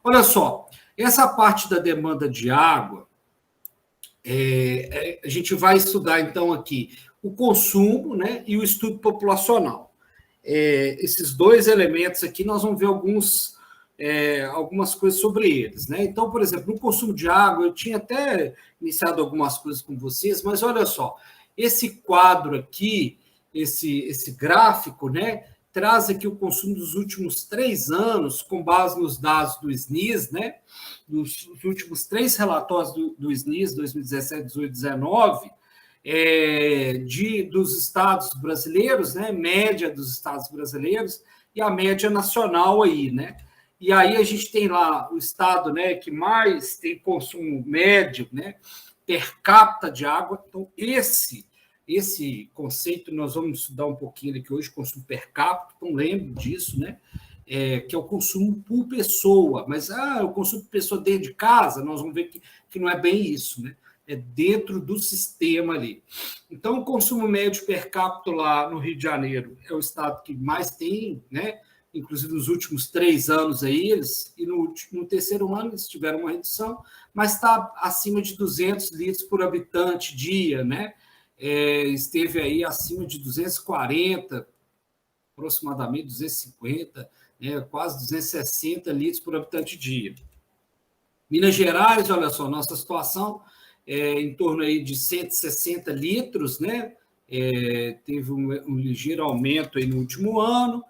Olha só, essa parte da demanda de água, a gente vai estudar, então, aqui o consumo, né, e o estudo populacional. Esses dois elementos aqui, nós vamos ver algumas coisas sobre eles. Né? Então, por exemplo, no consumo de água, eu tinha até iniciado algumas coisas com vocês, mas olha só, esse quadro aqui, esse gráfico, né, traz aqui o consumo dos últimos 3 anos, com base nos dados do SNIS, né, dos últimos 3 relatórios do SNIS, 2017, 18, 19, dos estados brasileiros, né, média dos estados brasileiros, e a média nacional aí, né? E aí a gente tem lá o estado, né, que mais tem consumo médio, né, per capita de água. Então, esse conceito nós vamos estudar um pouquinho aqui hoje, consumo per capita, então lembre disso, né? Que é o consumo por pessoa. Mas o consumo por pessoa dentro de casa, nós vamos ver que não é bem isso, né? É dentro do sistema ali. Então, o consumo médio per capita lá no Rio de Janeiro é o estado que mais tem, né? Inclusive nos últimos 3 anos aí, e no terceiro ano eles tiveram uma redução, mas está acima de 200 litros por habitante dia, né? Esteve aí acima de 240, aproximadamente 250, né? Quase 260 litros por habitante dia. Minas Gerais, olha só, nossa situação em torno aí de 160 litros, né? Teve um ligeiro aumento aí no último ano.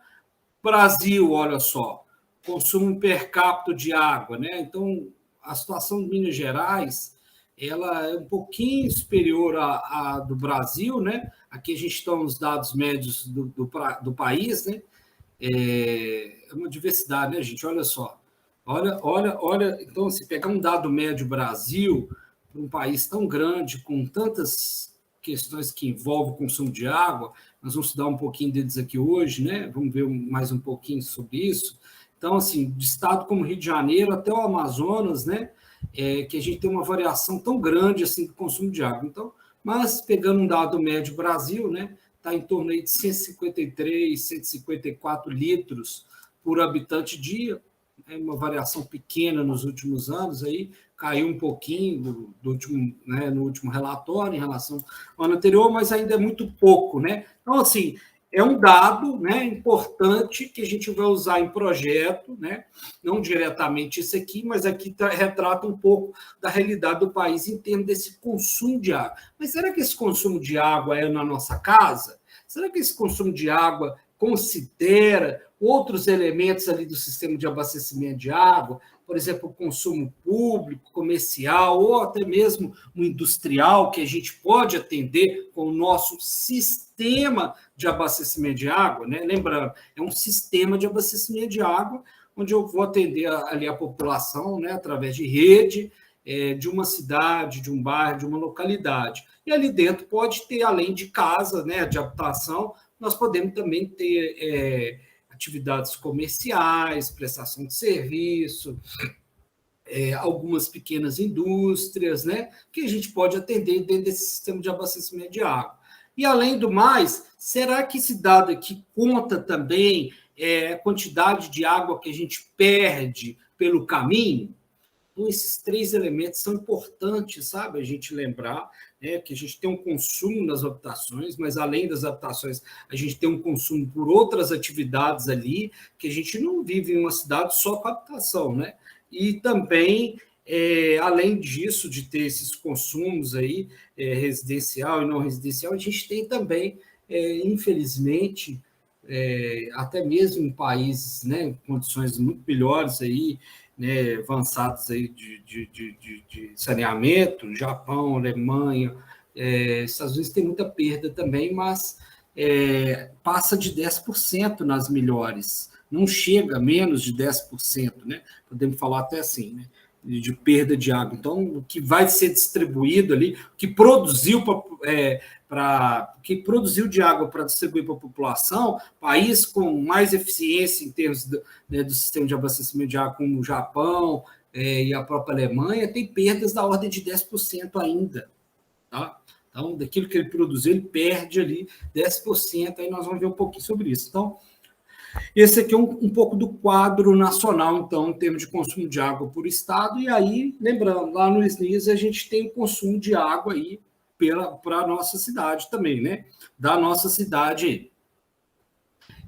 Brasil, olha só, consumo per capita de água, né? Então, a situação de Minas Gerais, ela é um pouquinho superior à do Brasil, né? Aqui a gente está nos dados médios do país, né? É uma diversidade, né, gente? Olha só. Olha. Então, se pegar um dado médio Brasil, para um país tão grande, com tantas questões que envolvem o consumo de água, nós vamos estudar um pouquinho deles aqui hoje, né? Vamos ver mais um pouquinho sobre isso. Então, assim, de estado como Rio de Janeiro até o Amazonas, né? Que a gente tem uma variação tão grande assim do consumo de água. Então, mas pegando um dado médio Brasil, né? Está em torno aí de 153, 154 litros por habitante dia, é uma variação pequena nos últimos anos, aí caiu um pouquinho no último relatório em relação ao ano anterior, mas ainda é muito pouco. Né? Então, assim, é um dado, né, importante que a gente vai usar em projeto, né? Não diretamente isso aqui, mas aqui retrata um pouco da realidade do país em termos desse consumo de água. Mas será que esse consumo de água é na nossa casa? Será que esse consumo de água considera outros elementos ali do sistema de abastecimento de água, por exemplo, o consumo público, comercial ou até mesmo o industrial, que a gente pode atender com o nosso sistema de abastecimento de água, né? Lembrando, é um sistema de abastecimento de água onde eu vou atender ali a população, né, através de rede, de uma cidade, de um bairro, de uma localidade. E ali dentro pode ter, além de casa, né, de habitação, nós podemos também ter atividades comerciais, prestação de serviço, algumas pequenas indústrias, né, que a gente pode atender dentro desse sistema de abastecimento de água. E, além do mais, será que esse dado aqui conta também a quantidade de água que a gente perde pelo caminho? Então, esses 3 elementos são importantes, sabe, a gente lembrar, né, que a gente tem um consumo nas habitações, mas além das habitações, a gente tem um consumo por outras atividades ali, que a gente não vive em uma cidade só com habitação, né? E também, além disso, de ter esses consumos aí, residencial e não residencial, a gente tem também, infelizmente, até mesmo em países, né, em condições muito melhores aí, né, avançados aí de saneamento, Japão, Alemanha, Estados Unidos tem muita perda também, mas passa de 10% nas melhores, não chega a menos de 10%, né? Podemos falar até assim, né? De perda de água. Então, o que vai ser distribuído ali, o que produziu de água para distribuir para a população, país com mais eficiência em termos do sistema de abastecimento de água, como o Japão e a própria Alemanha, tem perdas da ordem de 10% ainda. Tá? Então, daquilo que ele produziu, ele perde ali 10%, aí nós vamos ver um pouquinho sobre isso. Então, Esse aqui é um pouco do quadro nacional, então, em termos de consumo de água por estado, e aí, lembrando, lá no SNIS a gente tem o consumo de água aí para a nossa cidade também, né? Da nossa cidade.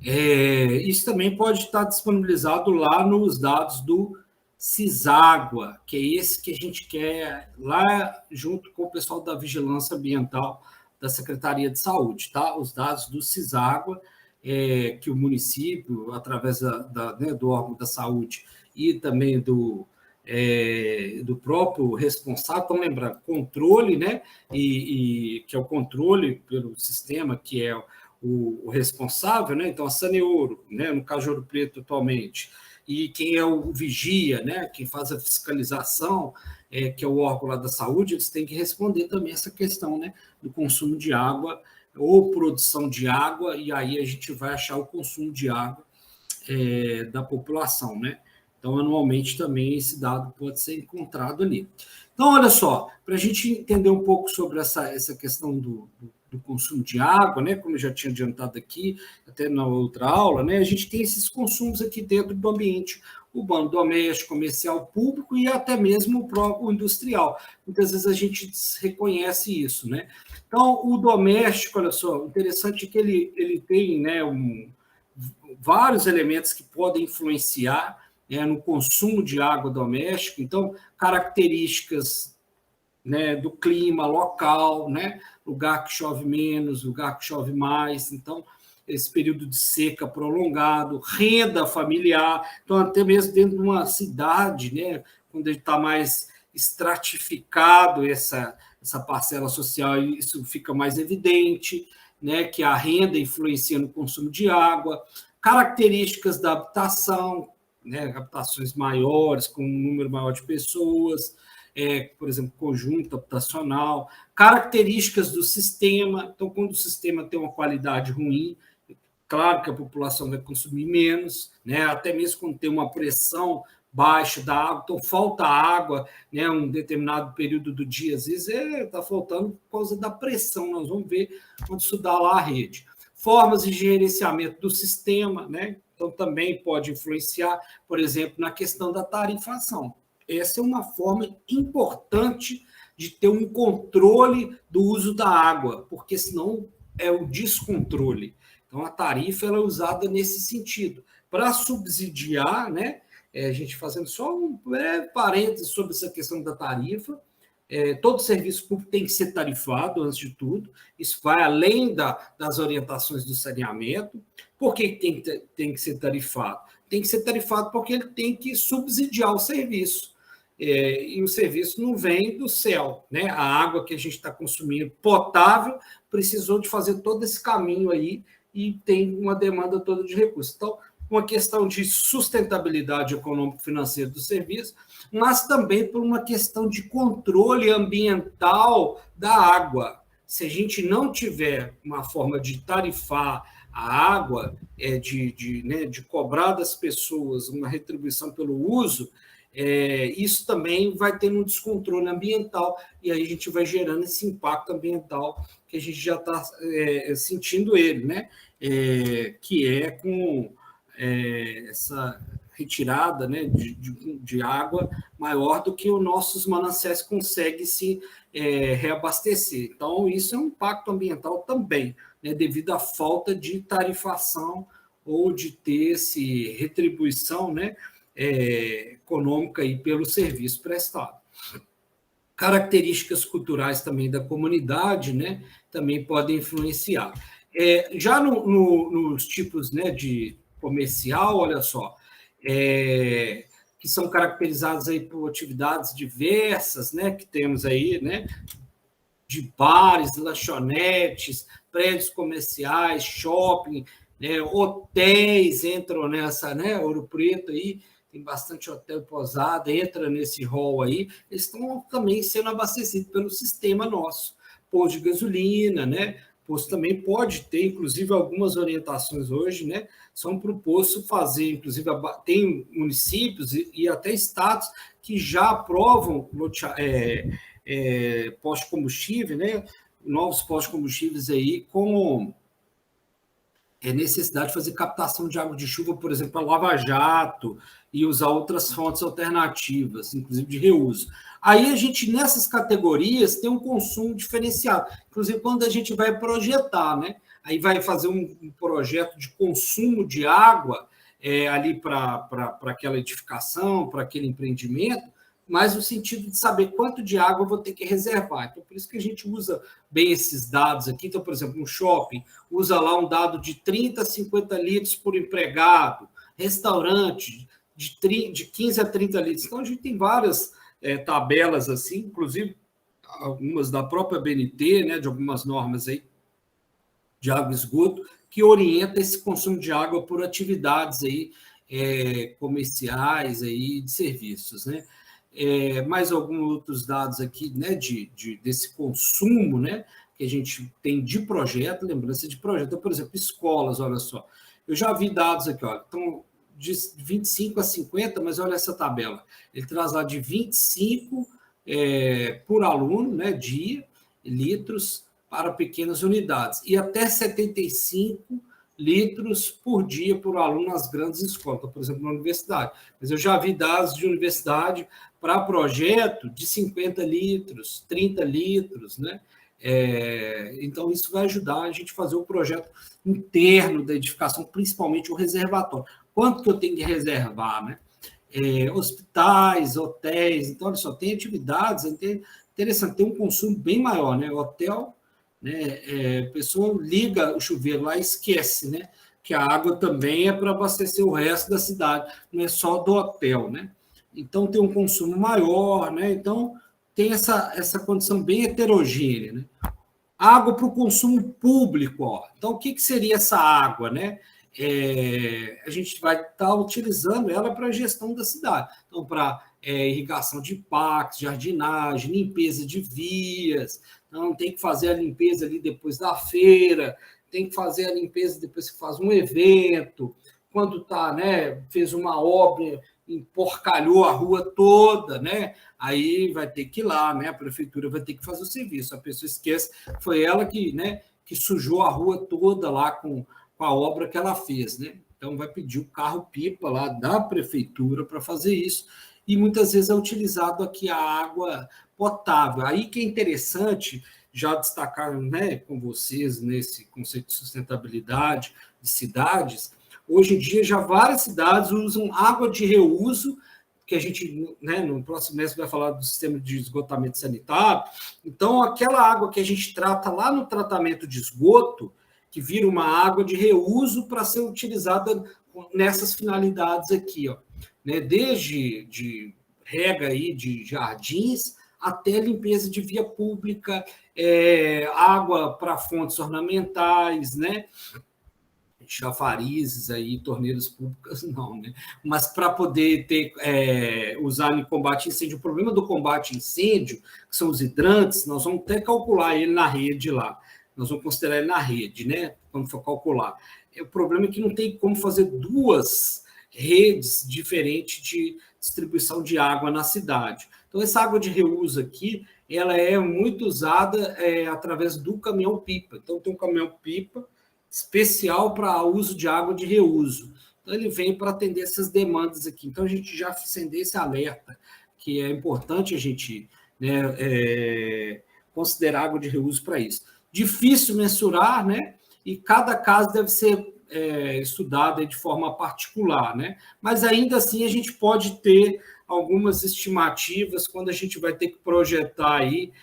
Isso também pode estar disponibilizado lá nos dados do CISÁGUA, que é esse que a gente quer lá junto com o pessoal da Vigilância Ambiental da Secretaria de Saúde, tá? Os dados do CISÁGUA, que o município, através né, do órgão da saúde e também do próprio responsável, então lembrando, controle, né? Que é o controle pelo sistema, que é o responsável, né? Então, a Saneouro, né? No caso de Ouro Preto atualmente, e quem é o vigia, né? Quem faz a fiscalização, que é o órgão lá da saúde, eles têm que responder também essa questão, né? Do consumo de água ou produção de água, e aí a gente vai achar o consumo de água da população, né? Então, anualmente também esse dado pode ser encontrado ali. Então, olha só, para a gente entender um pouco sobre essa questão do consumo de água, né? Como eu já tinha adiantado aqui, até na outra aula, né? A gente tem esses consumos aqui dentro do ambiente urbano, doméstico, comercial, público e até mesmo o próprio industrial. Muitas vezes a gente reconhece isso, né? Então, o doméstico, olha só, interessante é que ele tem, né, vários elementos que podem influenciar, né, no consumo de água doméstica. Então, características, né, do clima local, né, lugar que chove menos, lugar que chove mais. Então, esse período de seca prolongado, renda familiar. Então, até mesmo dentro de uma cidade, né, quando ele está mais estratificado essa parcela social, isso fica mais evidente, né, que a renda influencia no consumo de água, características da habitação, né, habitações maiores, com um número maior de pessoas, por exemplo, conjunto habitacional, características do sistema. Então, quando o sistema tem uma qualidade ruim, claro que a população vai consumir menos, né? Até mesmo quando tem uma pressão baixa da água, então falta água, né? Um determinado período do dia, às vezes está faltando por causa da pressão. Nós vamos ver quando estudar lá a rede. Formas de gerenciamento do sistema, né? Então também pode influenciar, por exemplo, na questão da tarifação. Essa é uma forma importante de ter um controle do uso da água, porque senão é o descontrole. Então, a tarifa ela é usada nesse sentido, para subsidiar, né? A gente fazendo só um breve parênteses sobre essa questão da tarifa. Todo serviço público tem que ser tarifado, antes de tudo. Isso vai além das orientações do saneamento. Por que tem que ser tarifado? Tem que ser tarifado porque ele tem que subsidiar o serviço. E o serviço não vem do céu, né? A água que a gente está consumindo potável precisou de fazer todo esse caminho aí e tem uma demanda toda de recursos. Então, uma questão de sustentabilidade econômico-financeira do serviço, mas também por uma questão de controle ambiental da água. Se a gente não tiver uma forma de tarifar a água, né, de cobrar das pessoas uma retribuição pelo uso, isso também vai ter um descontrole ambiental, e aí a gente vai gerando esse impacto ambiental que a gente já está sentindo ele, né? Que é com essa retirada, né, de água maior do que os nossos mananciais conseguem se reabastecer. Então, isso é um impacto ambiental também, né, devido à falta de tarifação ou de ter esse retribuição, né, econômica aí pelo serviço prestado. Características culturais também da comunidade, né, também podem influenciar. Já nos tipos, né, de comercial, olha só, que são caracterizados aí por atividades diversas, né, que temos aí, né, de bares, lanchonetes, prédios comerciais, shopping, né, hotéis entram nessa, né, Ouro Preto aí, tem bastante hotel e pousada, entra nesse rol aí, eles estão também sendo abastecidos pelo sistema nosso. Posto de gasolina, né? Posto também pode ter, inclusive, algumas orientações hoje, né? São para o posto fazer, inclusive, tem municípios e até estados que já aprovam postos de combustível, né? Novos postos de combustíveis aí com é necessidade de fazer captação de água de chuva, por exemplo, para lava-jato e usar outras fontes alternativas, inclusive de reuso. Aí a gente, nessas categorias, tem um consumo diferenciado. Inclusive, quando a gente vai projetar, né? Aí vai fazer um projeto de consumo de água ali para aquela edificação, para aquele empreendimento, mas no sentido de saber quanto de água eu vou ter que reservar. Então, por isso que a gente usa bem esses dados aqui. Então, por exemplo, no shopping, usa lá um dado de 30 a 50 litros por empregado, restaurante de 15 a 30 litros. Então, a gente tem várias tabelas assim, inclusive algumas da própria BNT, né, de algumas normas aí de água e esgoto, que orienta esse consumo de água por atividades aí, comerciais aí, de serviços, né? Mais alguns outros dados aqui, né, desse consumo, né, que a gente tem de projeto, lembrança de projeto. Então, por exemplo, escolas, olha só. Eu já vi dados aqui, olha, então, de 25 a 50, mas olha essa tabela. Ele traz lá de 25 por aluno, né, dia, litros, para pequenas unidades, e até 75 litros por dia por aluno nas grandes escolas, então, por exemplo, na universidade. Mas eu já vi dados de universidade para projeto de 50 litros, 30 litros, né? Então, isso vai ajudar a gente a fazer o projeto interno da edificação, principalmente o reservatório. Quanto que eu tenho que reservar, né? Hospitais, hotéis, então, olha só, tem atividades, interessante, tem um consumo bem maior, né? Hotel, né? A pessoa liga o chuveiro lá e esquece, né? Que a água também é para abastecer o resto da cidade, não é só do hotel, né? Então tem um consumo maior, né? Então tem essa condição bem heterogênea, né? Água para o consumo público, ó. Então o que seria essa água, né? A gente vai estar utilizando ela para a gestão da cidade. Então, para irrigação de parques, jardinagem, limpeza de vias. Então, tem que fazer a limpeza ali depois da feira, tem que fazer a limpeza depois que faz um evento, quando tá, né, fez uma obra, emporcalhou a rua toda, né? Aí vai ter que ir lá, né? A prefeitura vai ter que fazer o serviço. A pessoa esquece, foi ela que, né, que sujou a rua toda lá com a obra que ela fez, né? Então, vai pedir o carro-pipa lá da prefeitura para fazer isso, e muitas vezes é utilizado aqui a água potável. Aí que é interessante já destacar, né, com vocês nesse conceito de sustentabilidade de cidades. Hoje em dia, já várias cidades usam água de reuso, que a gente, né, no próximo mês vai falar do sistema de esgotamento sanitário. Então, aquela água que a gente trata lá no tratamento de esgoto, que vira uma água de reuso para ser utilizada nessas finalidades aqui, ó, né? Desde de rega aí de jardins até limpeza de via pública, água para fontes ornamentais, né? Chafarizes aí, torneiras públicas, não, né? Mas para poder usar em combate a incêndio, o problema do combate a incêndio, que são os hidrantes, nós vamos até calcular ele na rede lá. Nós vamos considerar ele na rede, né? Quando for calcular. O problema é que não tem como fazer duas redes diferentes de distribuição de água na cidade. Então, essa água de reuso aqui, ela é muito usada através do caminhão-pipa. Então, tem um caminhão-pipa especial para uso de água de reuso. Então, ele vem para atender essas demandas aqui. Então, a gente já acendeu esse alerta, que é importante a gente, né, considerar água de reuso para isso. Difícil mensurar, né? E cada caso deve ser estudado de forma particular, né? Mas ainda assim a gente pode ter algumas estimativas quando a gente vai ter que projetar aí,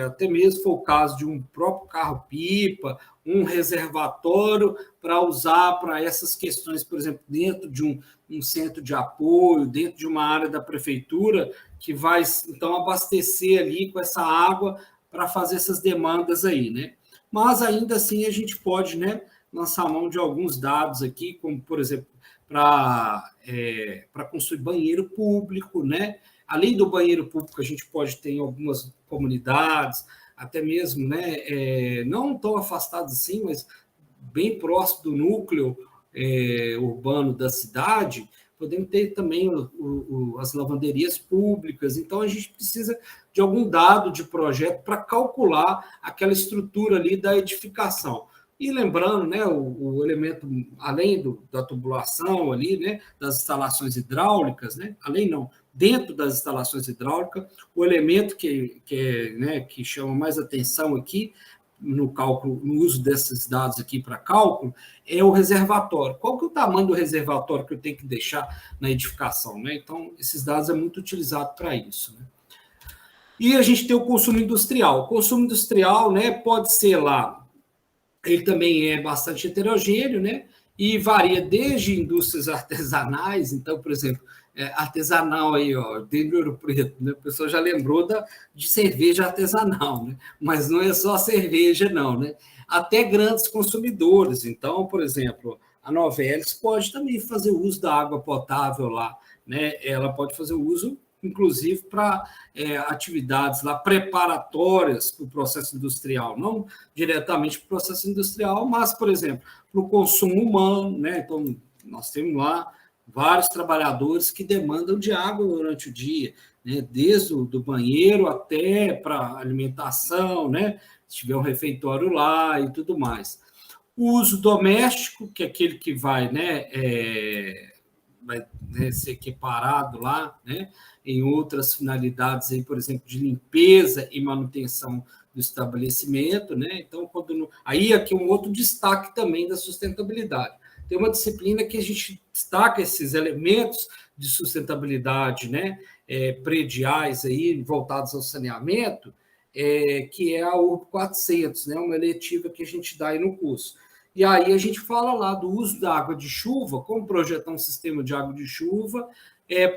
até mesmo se for o caso de um próprio carro-pipa, um reservatório para usar para essas questões, por exemplo, dentro de um centro de apoio, dentro de uma área da prefeitura, que vai, então, abastecer ali com essa água para fazer essas demandas aí, né? Mas, ainda assim, a gente pode, né, lançar mão de alguns dados aqui, como, por exemplo, para construir banheiro público, né? Além do banheiro público, a gente pode ter em algumas comunidades, até mesmo, né, não tão afastados assim, mas bem próximo do núcleo urbano da cidade, podemos ter também as lavanderias públicas. Então, a gente precisa de algum dado de projeto para calcular aquela estrutura ali da edificação. E lembrando, né, o elemento, além da tubulação ali, né, das instalações hidráulicas, né, além não, dentro das instalações hidráulicas, o elemento que chama mais atenção aqui no cálculo, no uso desses dados aqui para cálculo, é o reservatório. Qual que é o tamanho do reservatório que eu tenho que deixar na edificação, né? Então, esses dados é muito utilizado para isso, né? E a gente tem o consumo industrial. O consumo industrial, né, pode ser lá, ele também é bastante heterogêneo, né? E varia desde indústrias artesanais, então, por exemplo, artesanal aí, ó, dentro de Ouro Preto, né? A pessoa já lembrou de cerveja artesanal, né? Mas não é só cerveja, não, né? Até grandes consumidores. Então, por exemplo, a Novelis pode também fazer uso da água potável lá, né? Ela pode fazer uso, inclusive, para atividades lá preparatórias para o processo industrial, não diretamente para o processo industrial, mas, por exemplo, para o consumo humano, né? Então, nós temos lá vários trabalhadores que demandam de água durante o dia, né? Desde o do banheiro até para alimentação, né? Se tiver um refeitório lá e tudo mais. O uso doméstico, que é aquele que vai, vai, né, ser equiparado lá, né, em outras finalidades, aí, por exemplo, de limpeza e manutenção do estabelecimento, né? Então, aí aqui um outro destaque também da sustentabilidade. Tem uma disciplina que a gente destaca esses elementos de sustentabilidade, né, prediais aí voltados ao saneamento, que é a URB 400, né, uma eletiva que a gente dá aí no curso. E aí a gente fala lá do uso da água de chuva, como projetar um sistema de água de chuva,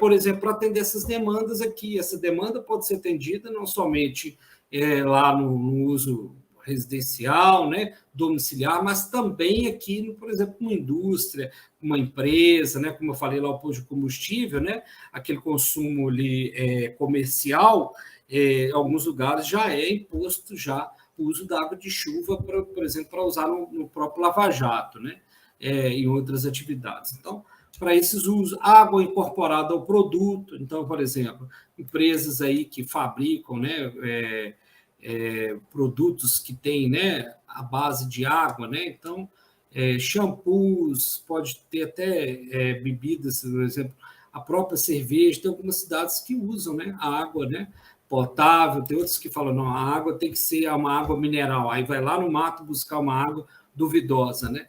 por exemplo, para atender essas demandas aqui. Essa demanda pode ser atendida não somente lá no uso residencial, né, domiciliar, mas também aqui, por exemplo, uma indústria, uma empresa, né, como eu falei lá, o posto de combustível, né, aquele consumo ali, comercial, em alguns lugares já é imposto já o uso da água de chuva, por exemplo, para usar no próprio lava-jato, né? Em outras atividades. Então, para esses usos, água incorporada ao produto. Então, por exemplo, empresas aí que fabricam, né, produtos que têm, né, a base de água, né? Então, shampoos, pode ter até bebidas, por exemplo, a própria cerveja. Tem algumas cidades que usam, né, a água, né, potável, tem outros que falam, não, a água tem que ser uma água mineral, aí vai lá no mato buscar uma água duvidosa, né?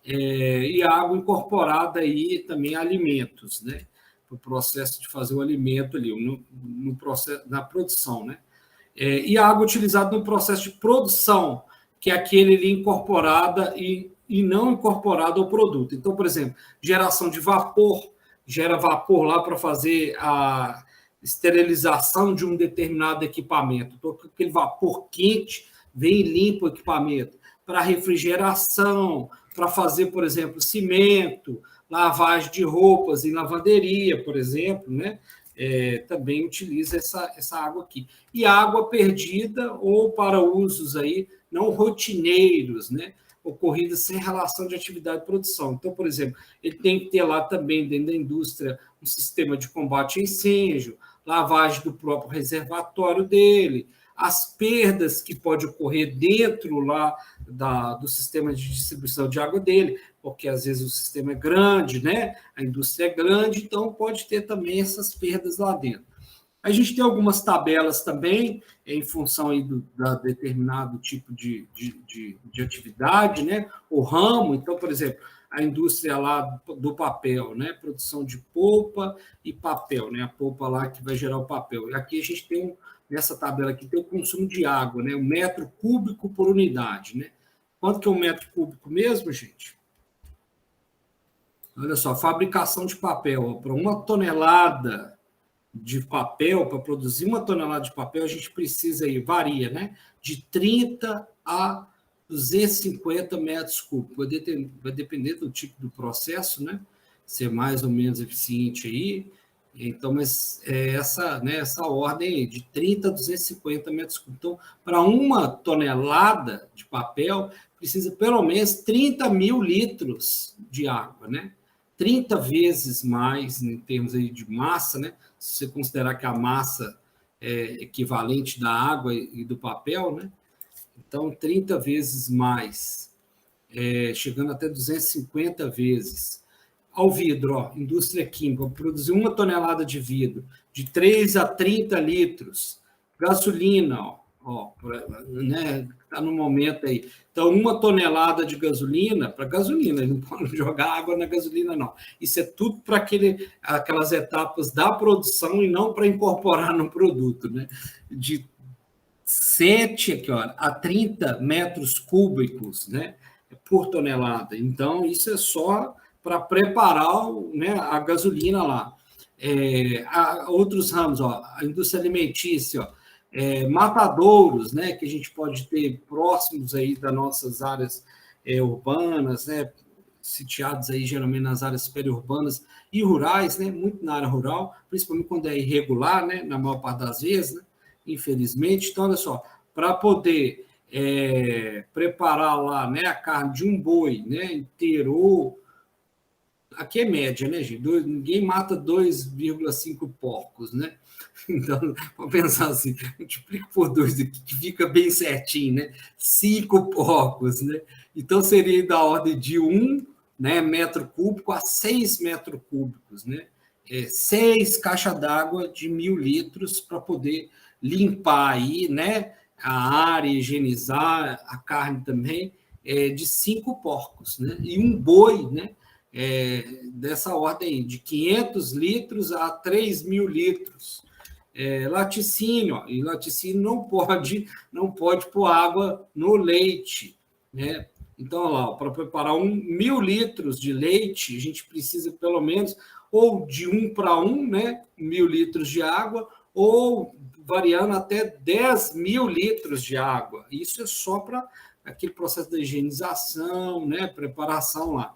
E a água incorporada aí também a alimentos, né? Para o processo de fazer o alimento ali, no processo, na produção, né? E a água utilizada no processo de produção, que é aquele ali incorporada e não incorporada ao produto. Então, por exemplo, geração de vapor, gera vapor lá para fazer a esterilização de um determinado equipamento. Então, aquele vapor quente vem e limpa o equipamento. Para refrigeração, para fazer, por exemplo, cimento, lavagem de roupas em lavanderia, por exemplo, né? Também utiliza essa água aqui. E água perdida ou para usos aí não rotineiros, né? Ocorridas sem relação de atividade de produção. Então, por exemplo, ele tem que ter lá também, dentro da indústria, um sistema de combate a incêndio, lavagem do próprio reservatório dele, as perdas que pode ocorrer dentro lá do sistema de distribuição de água dele, porque às vezes o sistema é grande, né? A indústria é grande, então pode ter também essas perdas lá dentro. A gente tem algumas tabelas também, em função aí da determinado tipo de atividade, né? O ramo, então, por exemplo, a indústria lá do papel, né? Produção de polpa e papel, né? A polpa lá que vai gerar o papel. E aqui a gente tem, nessa tabela aqui, tem o consumo de água, né? O metro cúbico por unidade, né? Quanto que é um metro cúbico mesmo, gente? Olha só, fabricação de papel. Para uma tonelada de papel, para produzir uma tonelada de papel, a gente precisa aí, varia, né? De 30 a 250 metros cúbicos. Vai depender do tipo do processo, né? Ser mais ou menos eficiente aí. Então, mas essa ordem aí, de 30 a 250 metros cúbicos. Então, para uma tonelada de papel, precisa pelo menos 30 mil litros de água, né? 30 vezes mais em termos aí de massa, né? Se você considerar que a massa é equivalente da água e do papel, né? Então, 30 vezes mais. chegando até 250 vezes. Ao vidro, ó, indústria química, produzir 1 tonelada de vidro, de 3 a 30 litros. Gasolina, ó, né, está no momento aí. Então, 1 tonelada de gasolina, para gasolina, não pode jogar água na gasolina, não. Isso é tudo para aquelas etapas da produção e não para incorporar no produto, né? De 7 aqui, ó, a 30 metros cúbicos, né, por tonelada. Então, isso é só para preparar, né, a gasolina lá. Há outros ramos, ó, a indústria alimentícia, ó, matadouros, né, que a gente pode ter próximos aí das nossas áreas urbanas, né, sitiados aí geralmente nas áreas periurbanas e rurais, né, muito na área rural, principalmente quando é irregular, né, na maior parte das vezes, né, infelizmente. Então, olha só, para poder preparar lá, né, a carne de um boi, né, inteiro, ou aqui é média, né, gente? Ninguém mata 2,5 porcos, né? Então, vamos pensar assim, multiplica por 2 aqui, que fica bem certinho, né? 5 porcos, né? Então, seria da ordem de 1, né, metro cúbico a 6 metros cúbicos, né? 6 caixas d'água de 1.000 litros para poder limpar aí, né, a área, higienizar a carne também, de 5 porcos, né? E um boi, né? Dessa ordem de 500 litros a 3.000 litros. Laticínio, ó, e laticínio não pode pôr água no leite, né? Então, lá, para preparar 1.000 litros de leite, a gente precisa pelo menos ou de 1 para 1, né? 1.000 litros de água, ou variando até 10.000 litros de água. Isso é só para aquele processo da higienização, né? Preparação lá.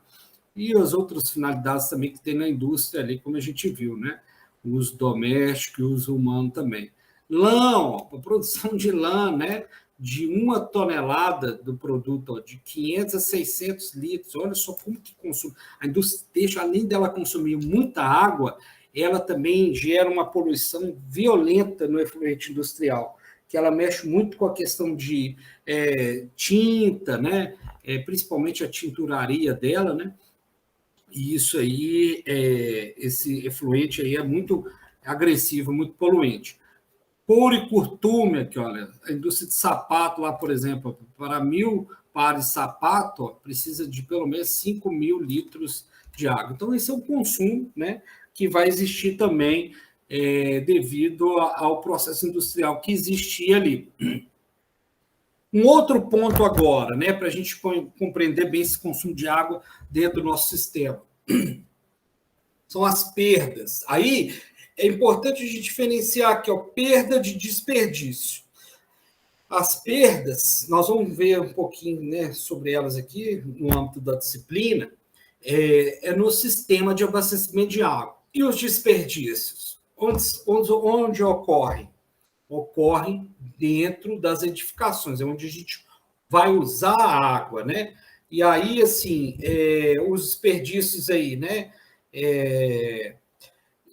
E as outras finalidades também que tem na indústria ali, como a gente viu, né? O uso doméstico e o uso humano também. Lã, ó, a produção de lã, né? De 1 tonelada do produto, ó, de 500 a 600 litros. Olha só como que consome. A indústria deixa, além dela consumir muita água, ela também gera uma poluição violenta no efluente industrial, que ela mexe muito com a questão de tinta, né? Principalmente a tinturaria dela, né? E isso aí, esse efluente aí é muito agressivo, muito poluente. Poricultura, aqui, olha, a indústria de sapato lá, por exemplo, para 1.000 pares de sapato, ó, precisa de pelo menos 5.000 litros de água. Então, esse é o consumo, né, que vai existir também devido ao processo industrial que existia ali. Um outro ponto agora, né, para a gente compreender bem esse consumo de água dentro do nosso sistema, são as perdas. Aí é importante a gente diferenciar aqui, ó, perda de desperdício. As perdas, nós vamos ver um pouquinho, né, sobre elas aqui, no âmbito da disciplina, no sistema de abastecimento de água. E os desperdícios? Onde ocorrem? Ocorrem dentro das edificações, é onde a gente vai usar a água, né? E aí, assim, os desperdícios aí, né?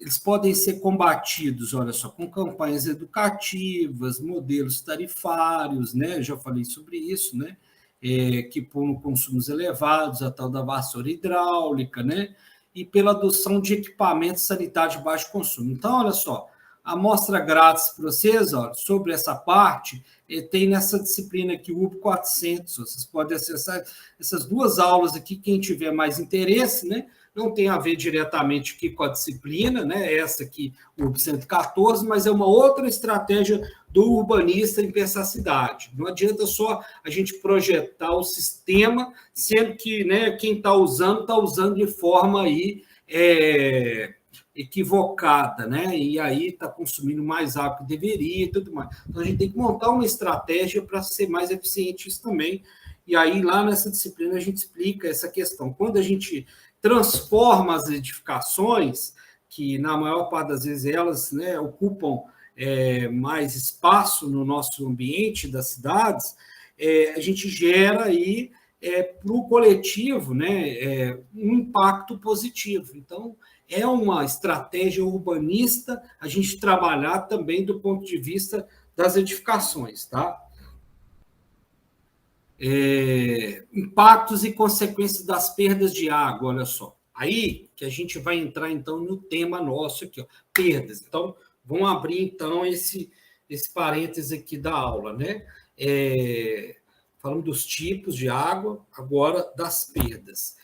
Eles podem ser combatidos, olha só, com campanhas educativas, modelos tarifários, né? Eu já falei sobre isso, né? Que põem consumos elevados, a tal da vassoura hidráulica, né? E pela adoção de equipamentos sanitários de baixo consumo. Então, olha só, a amostra grátis para vocês, ó, sobre essa parte, tem nessa disciplina aqui, o UB 400. Vocês podem acessar essas 2 aulas aqui, quem tiver mais interesse, né? Não tem a ver diretamente aqui com a disciplina, né? Essa aqui, o UB 114, mas é uma outra estratégia do urbanista em pensar a cidade. Não adianta só a gente projetar o sistema, sendo que, né, quem está usando de forma aí, equivocada, né? E aí está consumindo mais água que deveria e tudo mais. Então, a gente tem que montar uma estratégia para ser mais eficiente isso também. E aí, lá nessa disciplina, a gente explica essa questão. Quando a gente transforma as edificações, que na maior parte das vezes elas, né, ocupam mais espaço no nosso ambiente das cidades, a gente gera aí para o coletivo, né, um impacto positivo. Então, é uma estratégia urbanista a gente trabalhar também do ponto de vista das edificações, tá? Impactos e consequências das perdas de água, olha só. Aí que a gente vai entrar, então, no tema nosso aqui, ó, perdas. Então, vamos abrir, então, esse parênteses aqui da aula, né? Falando dos tipos de água, agora das perdas.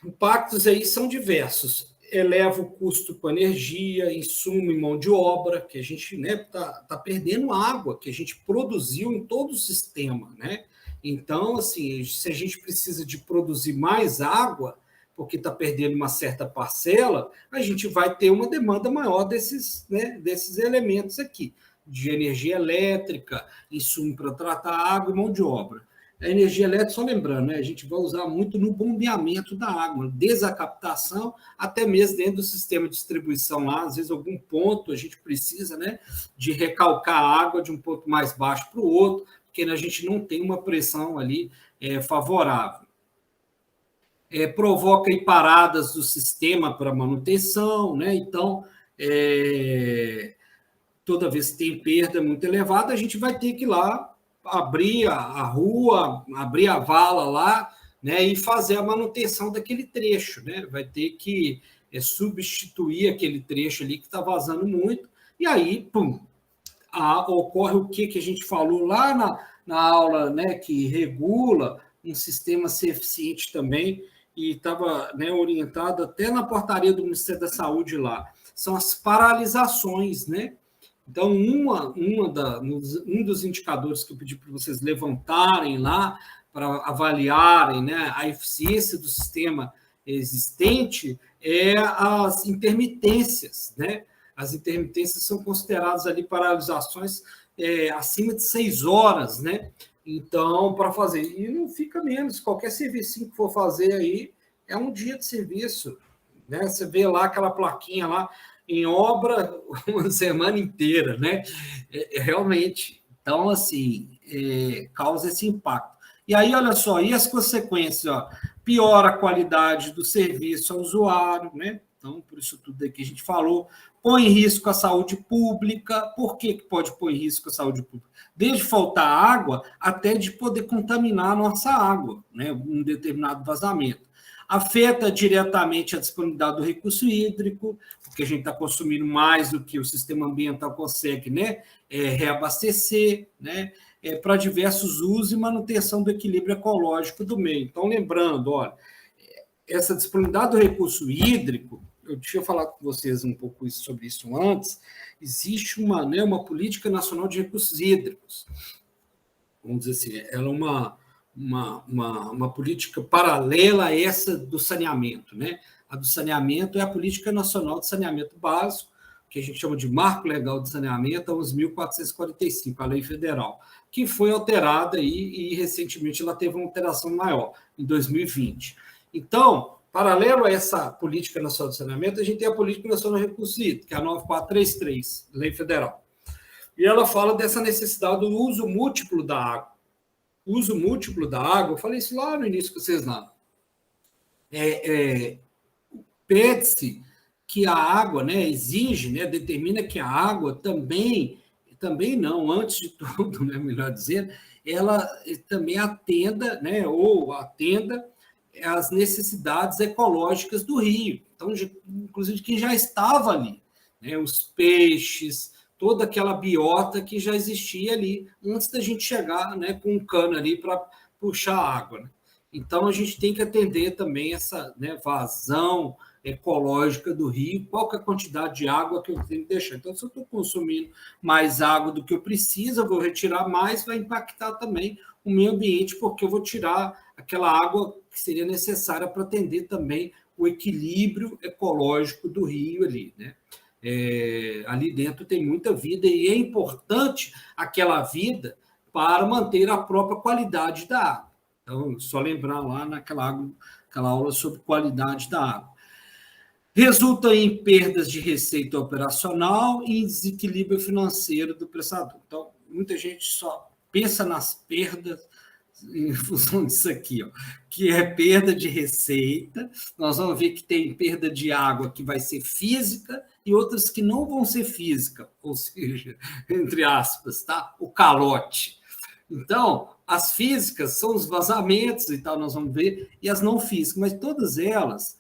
Impactos aí são diversos. Eleva o custo com energia, insumo e mão de obra, que a gente, né, tá perdendo água que a gente produziu em todo o sistema, né? Então, assim, se a gente precisa de produzir mais água, porque está perdendo uma certa parcela, a gente vai ter uma demanda maior desses, né, desses elementos aqui, de energia elétrica, insumo para tratar água e mão de obra. A energia elétrica, só lembrando, né, a gente vai usar muito no bombeamento da água, desde a captação até mesmo dentro do sistema de distribuição lá, às vezes algum ponto a gente precisa, né, de recalcar a água de um ponto mais baixo para o outro, porque a gente não tem uma pressão ali favorável. Provoca aí paradas do sistema para manutenção, né? Então, toda vez que tem perda muito elevada, a gente vai ter que ir lá abrir a rua, abrir a vala lá, né, e fazer a manutenção daquele trecho, né? Vai ter que substituir aquele trecho ali que está vazando muito, e aí, pum, ocorre o que a gente falou lá na aula, né, que regula um sistema ser eficiente também, e estava, né, orientado até na portaria do Ministério da Saúde lá, são as paralisações, né? Então, um dos indicadores que eu pedi para vocês levantarem lá, para avaliarem, né, a eficiência do sistema existente, é as intermitências, né? As intermitências são consideradas ali paralisações acima de 6 horas, né? Então, para fazer, e não fica menos, qualquer serviço que for fazer aí é um dia de serviço, né? Você vê lá aquela plaquinha lá, em obra uma semana inteira, né? Realmente. Então, assim, causa esse impacto. E aí, olha só, e as consequências? Ó, piora a qualidade do serviço ao usuário, né? Então, por isso tudo aqui a gente falou, põe em risco a saúde pública. Por que pode pôr em risco a saúde pública? Desde faltar água até de poder contaminar a nossa água, né? Um determinado vazamento. Afeta diretamente a disponibilidade do recurso hídrico, porque a gente está consumindo mais do que o sistema ambiental consegue, né, reabastecer, né, para diversos usos e manutenção do equilíbrio ecológico do meio. Então, lembrando, olha, essa disponibilidade do recurso hídrico, eu tinha falado com vocês um pouco sobre isso antes, existe uma política nacional de recursos hídricos. Vamos dizer assim, ela é uma política paralela a essa do saneamento, né? A do saneamento é a Política Nacional de Saneamento Básico, que a gente chama de Marco Legal de Saneamento, a 11.445, a lei federal, que foi alterada e recentemente ela teve uma alteração maior, em 2020. Então, paralelo a essa Política Nacional de Saneamento, a gente tem a Política Nacional de Recursos Hídricos, que é a 9433, lei federal. E ela fala dessa necessidade do uso múltiplo da água. Uso múltiplo da água, eu falei isso lá no início com vocês lá. Pede-se que a água, né, exige, né, determina que a água também não, antes de tudo, né, melhor dizendo, ela também atenda, né, ou atenda às necessidades ecológicas do rio. Então, inclusive, quem já estava ali, né, os peixes, toda aquela biota que já existia ali antes da gente chegar, né, com um cano ali para puxar a água, né? Então, a gente tem que atender também essa, né, vazão ecológica do rio, qual que é a quantidade de água que eu tenho que deixar. Então, se eu estou consumindo mais água do que eu preciso, eu vou retirar mais, vai impactar também o meio ambiente, porque eu vou tirar aquela água que seria necessária para atender também o equilíbrio ecológico do rio ali, né? Ali dentro tem muita vida e é importante aquela vida para manter a própria qualidade da água. Então, só lembrar lá aquela aula sobre qualidade da água. Resulta em perdas de receita operacional e em desequilíbrio financeiro do prestador. Então, muita gente só pensa nas perdas em função disso aqui, ó, que é perda de receita. Nós vamos ver que tem perda de água que vai ser física e outras que não vão ser física, ou seja, entre aspas, tá? O calote. Então, as físicas são os vazamentos e tal, nós vamos ver, e as não físicas, mas todas elas,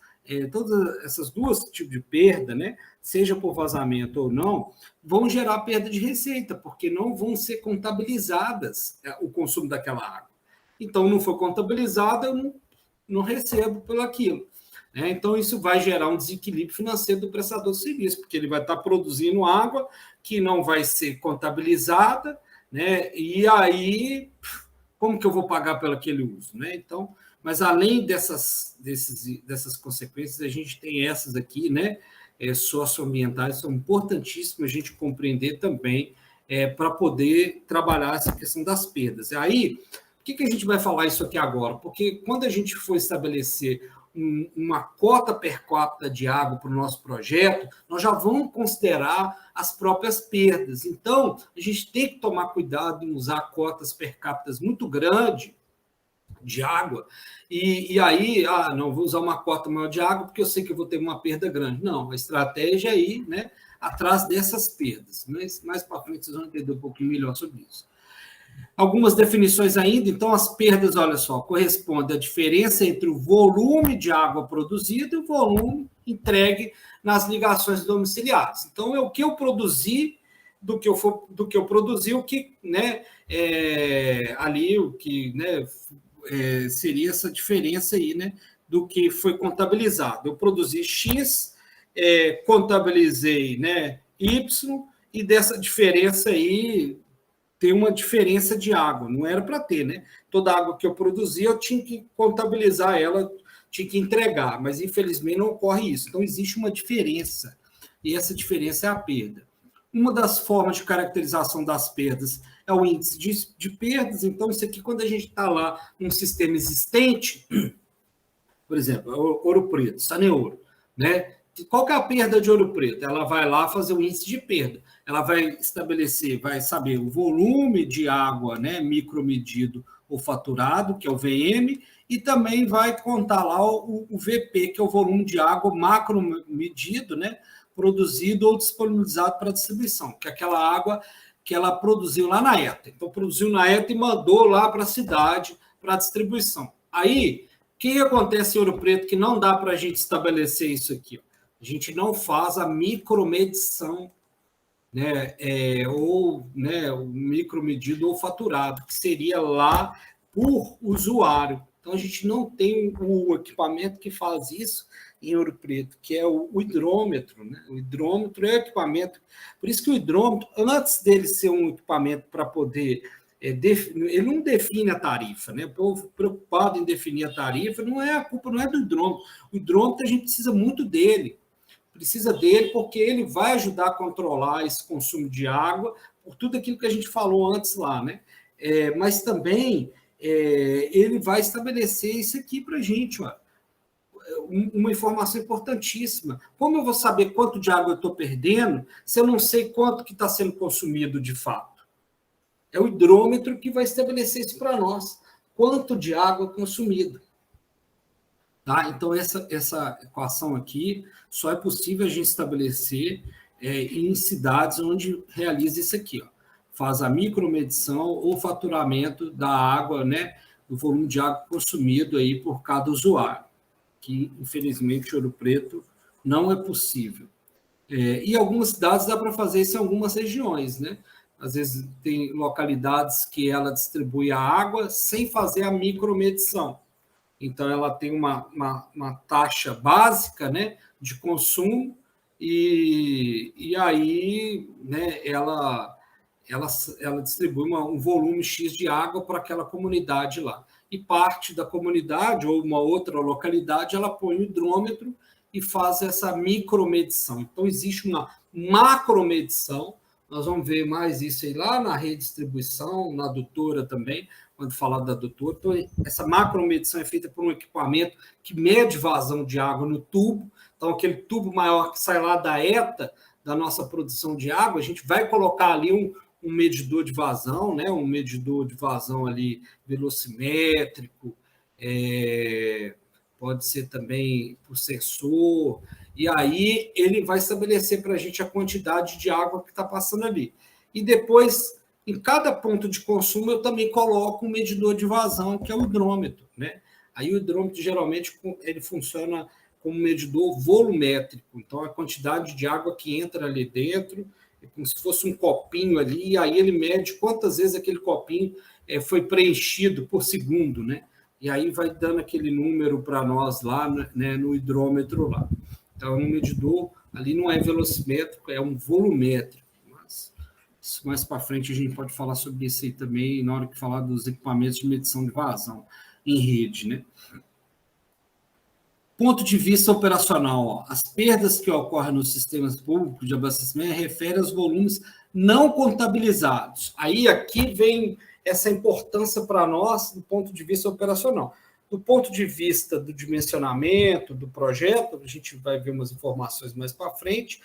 todas essas duas tipos de perda, né, seja por vazamento ou não, vão gerar perda de receita, porque não vão ser contabilizadas o consumo daquela água. Então, não foi contabilizada, eu não recebo pelo aquilo. Então, isso vai gerar um desequilíbrio financeiro do prestador de serviço, porque ele vai estar produzindo água que não vai ser contabilizada, né? E aí, como que eu vou pagar pelo aquele uso, né? Então, mas além dessas consequências, a gente tem essas aqui, né? Socioambientais, são importantíssimas a gente compreender também para poder trabalhar essa questão das perdas. Aí, por que a gente vai falar isso aqui agora? Porque quando a gente for estabelecer uma cota per capita de água para o nosso projeto, nós já vamos considerar as próprias perdas. Então, a gente tem que tomar cuidado em usar cotas per capita muito grandes de água, e aí, não, vou usar uma cota maior de água porque eu sei que eu vou ter uma perda grande. Não, a estratégia é ir, né, atrás dessas perdas. Mas mais para frente vocês vão entender um pouquinho melhor sobre isso. Algumas definições ainda, então as perdas, olha só, correspondem à diferença entre o volume de água produzido e o volume entregue nas ligações domiciliares. Então, é o que eu produzi do que eu produzi, o que, né, ali, o que, né, seria essa diferença aí, né, do que foi contabilizado. Eu produzi X, contabilizei, né, Y, e dessa diferença aí tem uma diferença de água, não era para ter, né? Toda a água que eu produzia, eu tinha que contabilizar ela, tinha que entregar, mas infelizmente não ocorre isso. Então, existe uma diferença, e essa diferença é a perda. Uma das formas de caracterização das perdas é o índice de perdas. Então, isso aqui, quando a gente está lá num sistema existente, por exemplo, Ouro Preto, Saneouro, né? Qual que é a perda de Ouro Preto? Ela vai lá fazer o índice de perda. Ela vai estabelecer, vai saber o volume de água, né, micromedido ou faturado, que é o VM, e também vai contar lá o VP, que é o volume de água macromedido, né, produzido ou disponibilizado para distribuição, que é aquela água que ela produziu lá na ETA. Então, produziu na ETA e mandou lá para a cidade para distribuição. Aí, o que acontece em Ouro Preto que não dá para a gente estabelecer isso aqui? A gente não faz a micromedição, né, ou, né, o micromedido ou faturado, que seria lá por usuário. Então, a gente não tem o equipamento que faz isso em Ouro Preto, que é o hidrômetro. Né? O hidrômetro é o equipamento. Por isso que o hidrômetro, antes dele ser um equipamento para poder ele não define a tarifa, né? O povo preocupado em definir a tarifa, a culpa não é do hidrômetro. O hidrômetro a gente precisa muito dele. Precisa dele porque ele vai ajudar a controlar esse consumo de água, por tudo aquilo que a gente falou antes lá, né? Mas também ele vai estabelecer isso aqui para a gente, ó, uma informação importantíssima. Como eu vou saber quanto de água eu estou perdendo se eu não sei quanto que está sendo consumido de fato? É o hidrômetro que vai estabelecer isso para nós. Quanto de água consumida. Tá? Então, essa equação aqui só é possível a gente estabelecer em cidades onde realiza isso aqui. Ó. Faz a micromedição ou faturamento da água, né, do volume de água consumido aí por cada usuário, que, infelizmente, Ouro Preto não é possível. E algumas cidades dá para fazer isso em algumas regiões, né? Às vezes tem localidades que ela distribui a água sem fazer a micromedição. Então, ela tem uma taxa básica, né, de consumo e aí, né, ela distribui um volume X de água para aquela comunidade lá. E parte da comunidade ou uma outra localidade, ela põe o hidrômetro e faz essa micromedição. Então, existe uma macromedição. Nós vamos ver mais isso aí lá na redistribuição, na adutora também, quando falar da adutora. Então, essa macromedição é feita por um equipamento que mede vazão de água no tubo. Então, aquele tubo maior que sai lá da ETA, da nossa produção de água, a gente vai colocar ali um medidor de vazão, né? Um medidor de vazão ali velocimétrico, pode ser também por sensor, e aí ele vai estabelecer para a gente a quantidade de água que está passando ali. E depois Em cada ponto de consumo, eu também coloco um medidor de vazão, que é o hidrômetro, né? Aí o hidrômetro, geralmente, ele funciona como medidor volumétrico. Então, a quantidade de água que entra ali dentro é como se fosse um copinho ali, e aí ele mede quantas vezes aquele copinho foi preenchido por segundo, né? E aí vai dando aquele número para nós lá, né, no hidrômetro lá. Então, um medidor ali não é velocimétrico, é um volumétrico. Mas mais para frente a gente pode falar sobre isso aí também, na hora que falar dos equipamentos de medição de vazão em rede, né? Ponto de vista operacional, ó, as perdas que ocorrem nos sistemas públicos de abastecimento referem aos volumes não contabilizados. Aí aqui vem essa importância para nós do ponto de vista operacional. Do ponto de vista do dimensionamento do projeto, a gente vai ver umas informações mais para frente,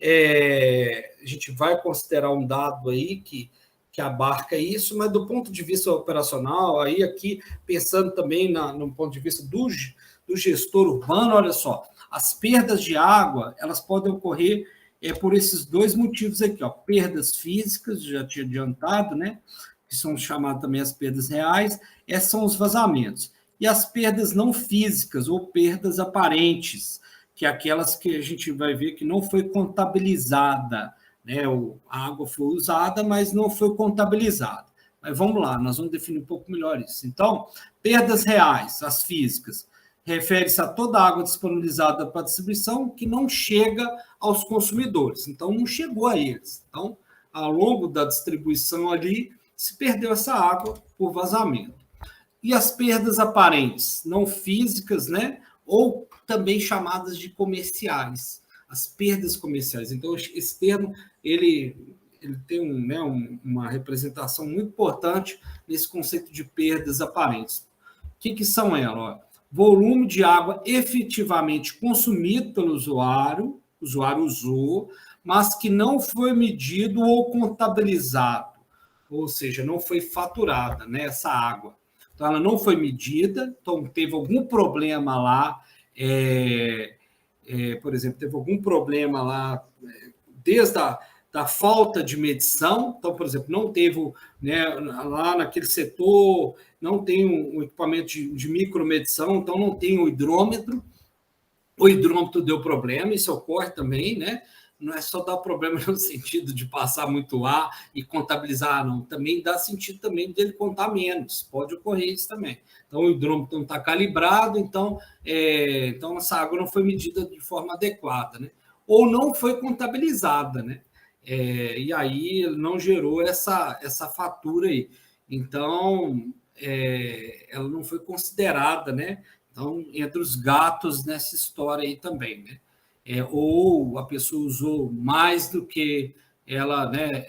a gente vai considerar um dado aí que abarca isso, mas do ponto de vista operacional, aí aqui pensando também no ponto de vista do gestor urbano, olha só, as perdas de água, elas podem ocorrer por esses dois motivos aqui, ó, perdas físicas, já tinha adiantado, né, que são chamadas também as perdas reais, esses são os vazamentos. E as perdas não físicas, ou perdas aparentes, que é aquelas que a gente vai ver que não foi contabilizada, né, a água foi usada, mas não foi contabilizada. Mas vamos lá, nós vamos definir um pouco melhor isso. Então, perdas reais, as físicas, refere-se a toda a água disponibilizada para distribuição que não chega aos consumidores. Então, não chegou a eles. Então, ao longo da distribuição ali, se perdeu essa água por vazamento. E as perdas aparentes, não físicas, né? Ou também chamadas de comerciais. As perdas comerciais. Então, esse termo, ele tem uma representação muito importante nesse conceito de perdas aparentes. O que são elas? Volume de água efetivamente consumido pelo usuário, o usuário usou, mas que não foi medido ou contabilizado, ou seja, não foi faturada, né, essa água. Então, ela não foi medida, então teve algum problema lá, por exemplo, teve algum problema lá, desde da falta de medição. Então, por exemplo, não teve, né, lá naquele setor, não tem um equipamento de micromedição, então não tem o hidrômetro deu problema, isso ocorre também, né? Não é só dar problema no sentido de passar muito ar e contabilizar, não. Também dá sentido também dele contar menos, pode ocorrer isso também. Então, o hidrômetro não está calibrado, então essa água não foi medida de forma adequada, né? Ou não foi contabilizada, né? E aí não gerou essa fatura aí. Então, ela não foi considerada, né? Então, entre os gatos nessa história aí também, né? Ou a pessoa usou mais do que ela, né,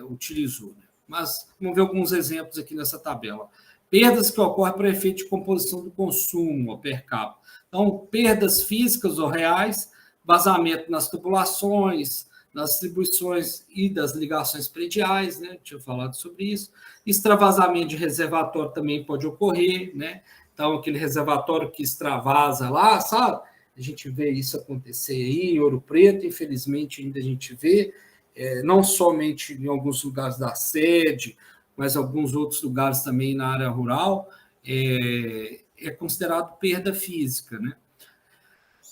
utilizou. Né? Mas vamos ver alguns exemplos aqui nessa tabela. Perdas que ocorrem por efeito de composição do consumo, per capita. Então, perdas físicas ou reais, vazamento nas tubulações, nas distribuições e das ligações prediais, né? Tinha falado sobre isso. Extravasamento de reservatório também pode ocorrer, né? Então, aquele reservatório que extravasa lá, sabe? A gente vê isso acontecer aí em Ouro Preto, infelizmente ainda a gente vê, não somente em alguns lugares da sede, mas alguns outros lugares também na área rural, é considerado perda física, né?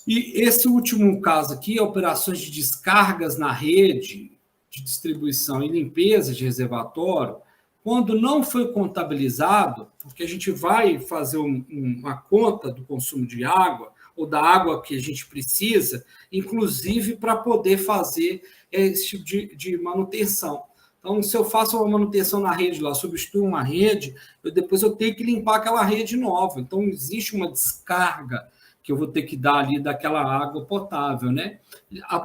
E esse último caso aqui, operações de descargas na rede de distribuição e limpeza de reservatório, quando não foi contabilizado, porque a gente vai fazer uma conta do consumo de água, ou da água que a gente precisa, inclusive para poder fazer esse tipo de manutenção. Então, se eu faço uma manutenção na rede lá, substituo uma rede, depois eu tenho que limpar aquela rede nova. Então, existe uma descarga que eu vou ter que dar ali daquela água potável, né?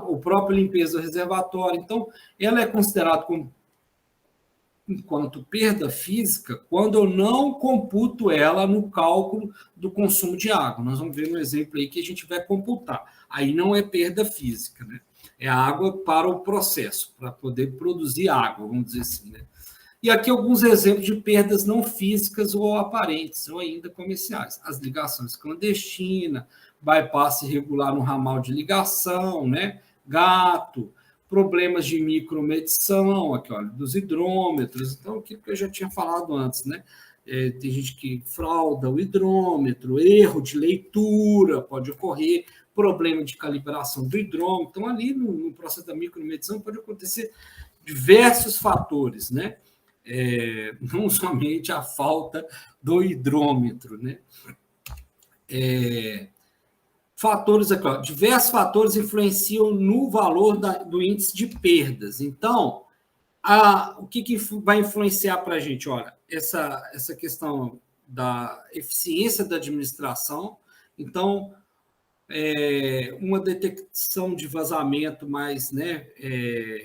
O próprio limpeza do reservatório. Então, ela é considerada como enquanto perda física quando eu não computo ela no cálculo do consumo de água. Nós vamos ver um exemplo aí que a gente vai computar. Aí não é perda física, né? É água para o processo, para poder produzir água, vamos dizer assim, né? E aqui alguns exemplos de perdas não físicas ou aparentes, ou ainda comerciais. As ligações clandestinas, bypass irregular no ramal de ligação, né? Gato, problemas de micromedição, aqui, olha, dos hidrômetros, então, aquilo que eu já tinha falado antes, né? Tem gente que frauda o hidrômetro, erro de leitura pode ocorrer, problema de calibração do hidrômetro. Então, ali no processo da micromedição pode acontecer diversos fatores, né? Não somente a falta do hidrômetro, né? Fatores aqui, ó, diversos fatores influenciam no valor do índice de perdas. Então, o que vai influenciar para a gente? Olha, essa questão da eficiência da administração. Então, uma detecção de vazamento mais, né,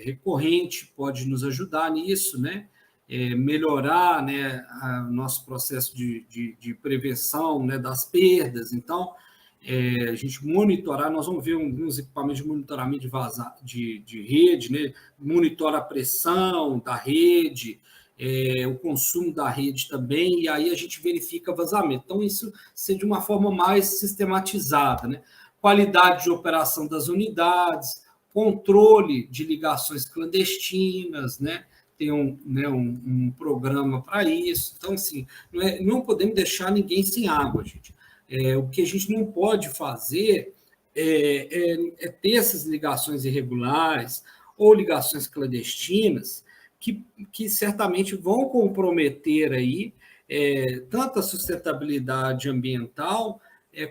recorrente pode nos ajudar nisso, né? Melhorar, né, nosso processo de prevenção, né, das perdas. Então, a gente monitorar, nós vamos ver alguns equipamentos de monitoramento de rede, né? Monitora a pressão da rede, o consumo da rede também, e aí a gente verifica vazamento. Então, isso ser de uma forma mais sistematizada, né? Qualidade de operação das unidades, controle de ligações clandestinas, né? Tem um programa para isso. Então, assim, não podemos deixar ninguém sem água, gente. O que a gente não pode fazer é ter essas ligações irregulares ou ligações clandestinas que certamente vão comprometer aí tanto a sustentabilidade ambiental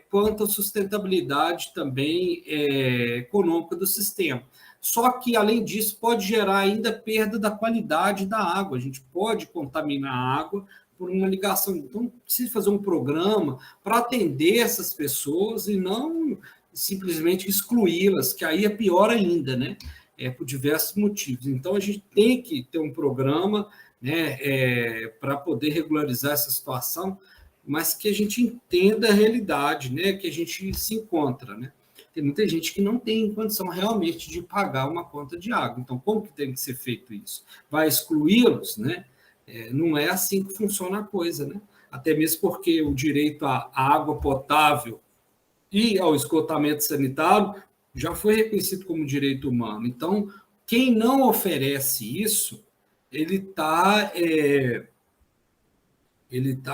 quanto a sustentabilidade também econômica do sistema. Só que, além disso, pode gerar ainda perda da qualidade da água. A gente pode contaminar a água por uma ligação. Então, precisa fazer um programa para atender essas pessoas e não simplesmente excluí-las, que aí é pior ainda, né? Por diversos motivos. Então, a gente tem que ter um programa, né, para poder regularizar essa situação, mas que a gente entenda a realidade, né, que a gente se encontra, né? Tem muita gente que não tem condição realmente de pagar uma conta de água. Então, como que tem que ser feito isso? Vai excluí-los, né? Não é assim que funciona a coisa, né? Até mesmo porque o direito à água potável e ao esgotamento sanitário já foi reconhecido como direito humano. Então, quem não oferece isso, ele tá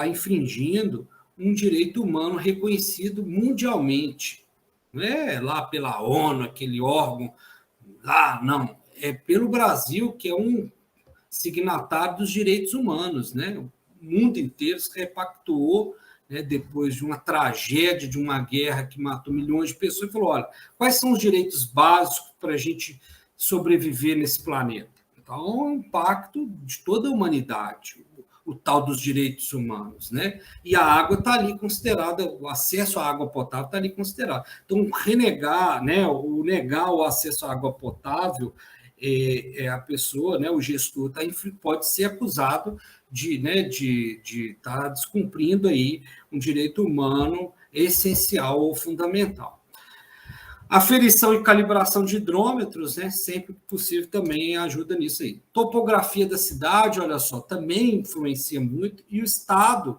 infringindo um direito humano reconhecido mundialmente. Não é lá pela ONU, aquele órgão lá, não. É pelo Brasil, que é um signatário dos direitos humanos, né? O mundo inteiro se repactuou, né, depois de uma tragédia, de uma guerra que matou milhões de pessoas, e falou: olha, quais são os direitos básicos para a gente sobreviver nesse planeta? Então, é um pacto de toda a humanidade, o tal dos direitos humanos, né? E a água está ali considerada, o acesso à água potável está ali considerado. Então, renegar, né, o negar o acesso à água potável, a pessoa, né, o gestor, pode ser acusado de estar descumprindo aí um direito humano essencial ou fundamental. Aferição e calibração de hidrômetros, né, sempre possível, também ajuda nisso aí. Topografia da cidade, olha só, também influencia muito, e o estado,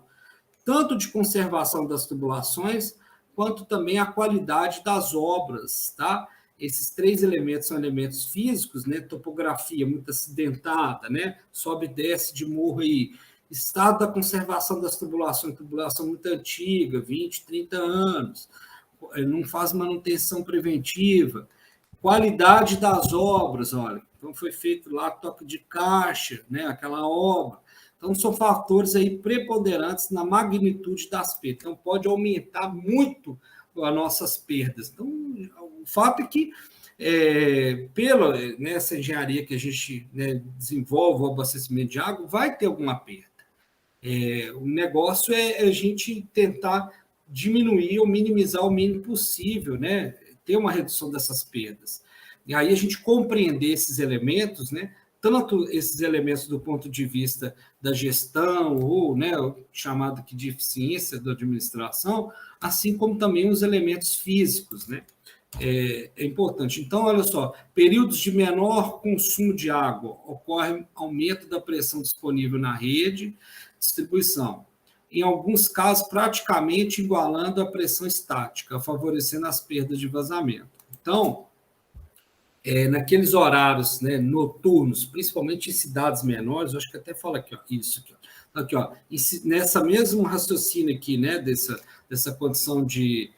tanto de conservação das tubulações, quanto também a qualidade das obras, tá? Esses três elementos são elementos físicos, né? Topografia muito acidentada, né? Sobe e desce de morro aí. Estado da conservação das tubulações, tubulação muito antiga, 20, 30 anos, não faz manutenção preventiva. Qualidade das obras, olha, então foi feito lá toque de caixa, né? Aquela obra. Então, são fatores aí preponderantes na magnitude das perdas. Então, pode aumentar muito as nossas perdas. Então, o fato é que, pela nessa engenharia que a gente, né, desenvolve, o abastecimento de água, vai ter alguma perda. O negócio é a gente tentar diminuir ou minimizar o mínimo possível, né? Ter uma redução dessas perdas. E aí a gente compreender esses elementos, né? Tanto esses elementos do ponto de vista da gestão, ou, né, chamado aqui de eficiência da administração, assim como também os elementos físicos, né? É importante. Então, olha só, períodos de menor consumo de água, ocorre aumento da pressão disponível na rede, distribuição. Em alguns casos, praticamente igualando a pressão estática, favorecendo as perdas de vazamento. Então, naqueles horários, né, noturnos, principalmente em cidades menores, eu acho que até fala aqui, ó, isso aqui, ó, nessa mesmo raciocínio aqui, né, dessa condição de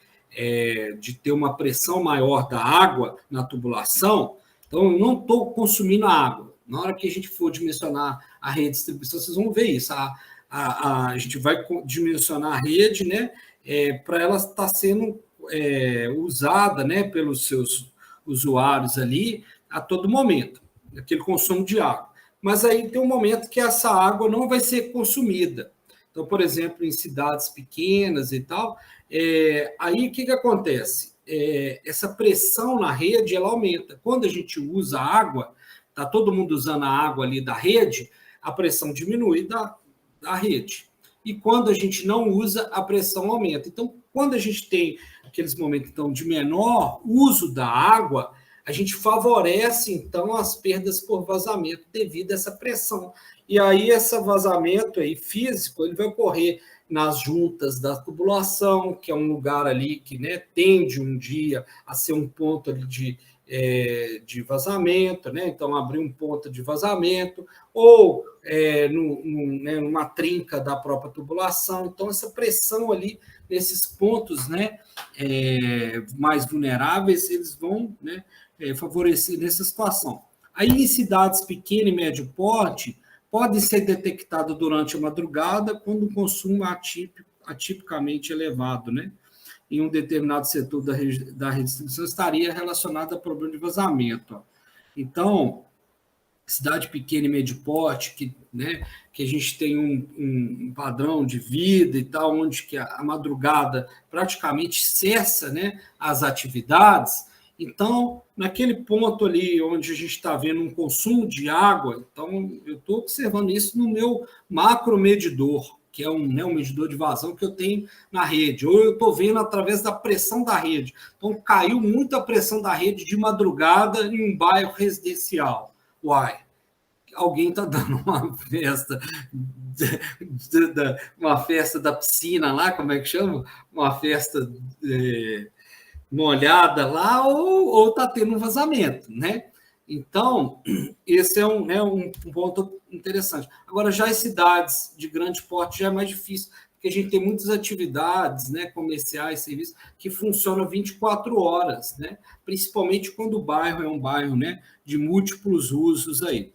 ter uma pressão maior da água na tubulação, então eu não estou consumindo a água. Na hora que a gente for dimensionar a rede de distribuição, vocês vão ver isso. A gente vai dimensionar a rede, né, para ela estar sendo usada, né, pelos seus usuários ali a todo momento, aquele consumo de água. Mas aí tem um momento que essa água não vai ser consumida. Então, por exemplo, em cidades pequenas e tal, aí o que acontece? Essa pressão na rede ela aumenta. Quando a gente usa água, está todo mundo usando a água ali da rede, a pressão diminui da rede. E quando a gente não usa, a pressão aumenta. Então, quando a gente tem aqueles momentos então, de menor uso da água, a gente favorece, então, as perdas por vazamento devido a essa pressão. E aí, esse vazamento aí, físico, ele vai ocorrer nas juntas da tubulação, que é um lugar ali que, né, tende um dia a ser um ponto ali de vazamento, né? Então, abrir um ponto de vazamento, ou numa trinca da própria tubulação. Então, essa pressão ali, nesses pontos, né, mais vulneráveis, eles vão, né, favorecer nessa situação. Aí, em cidades pequenas e médio porte, podem ser detectadas durante a madrugada, quando o consumo atipicamente elevado, né? Em um determinado setor da redistribuição estaria relacionado a problema de vazamento. Ó. Então, cidade pequena e médio porte, que a gente tem um padrão de vida e tal, onde que a madrugada praticamente cessa, né, as atividades. Então, naquele ponto ali onde a gente está vendo um consumo de água, então eu estou observando isso no meu macromedidor, que é um medidor de vazão que eu tenho na rede, ou eu estou vendo através da pressão da rede. Então, caiu muito a pressão da rede de madrugada em um bairro residencial. Uai, alguém está dando uma festa da piscina lá, como é que chama? Uma festa molhada lá, ou está tendo um vazamento, né? Então, esse é um ponto interessante. Agora, já as cidades de grande porte já é mais difícil, porque a gente tem muitas atividades, né, comerciais, serviços, que funcionam 24 horas, né? Principalmente quando o bairro é um bairro, né, de múltiplos usos aí.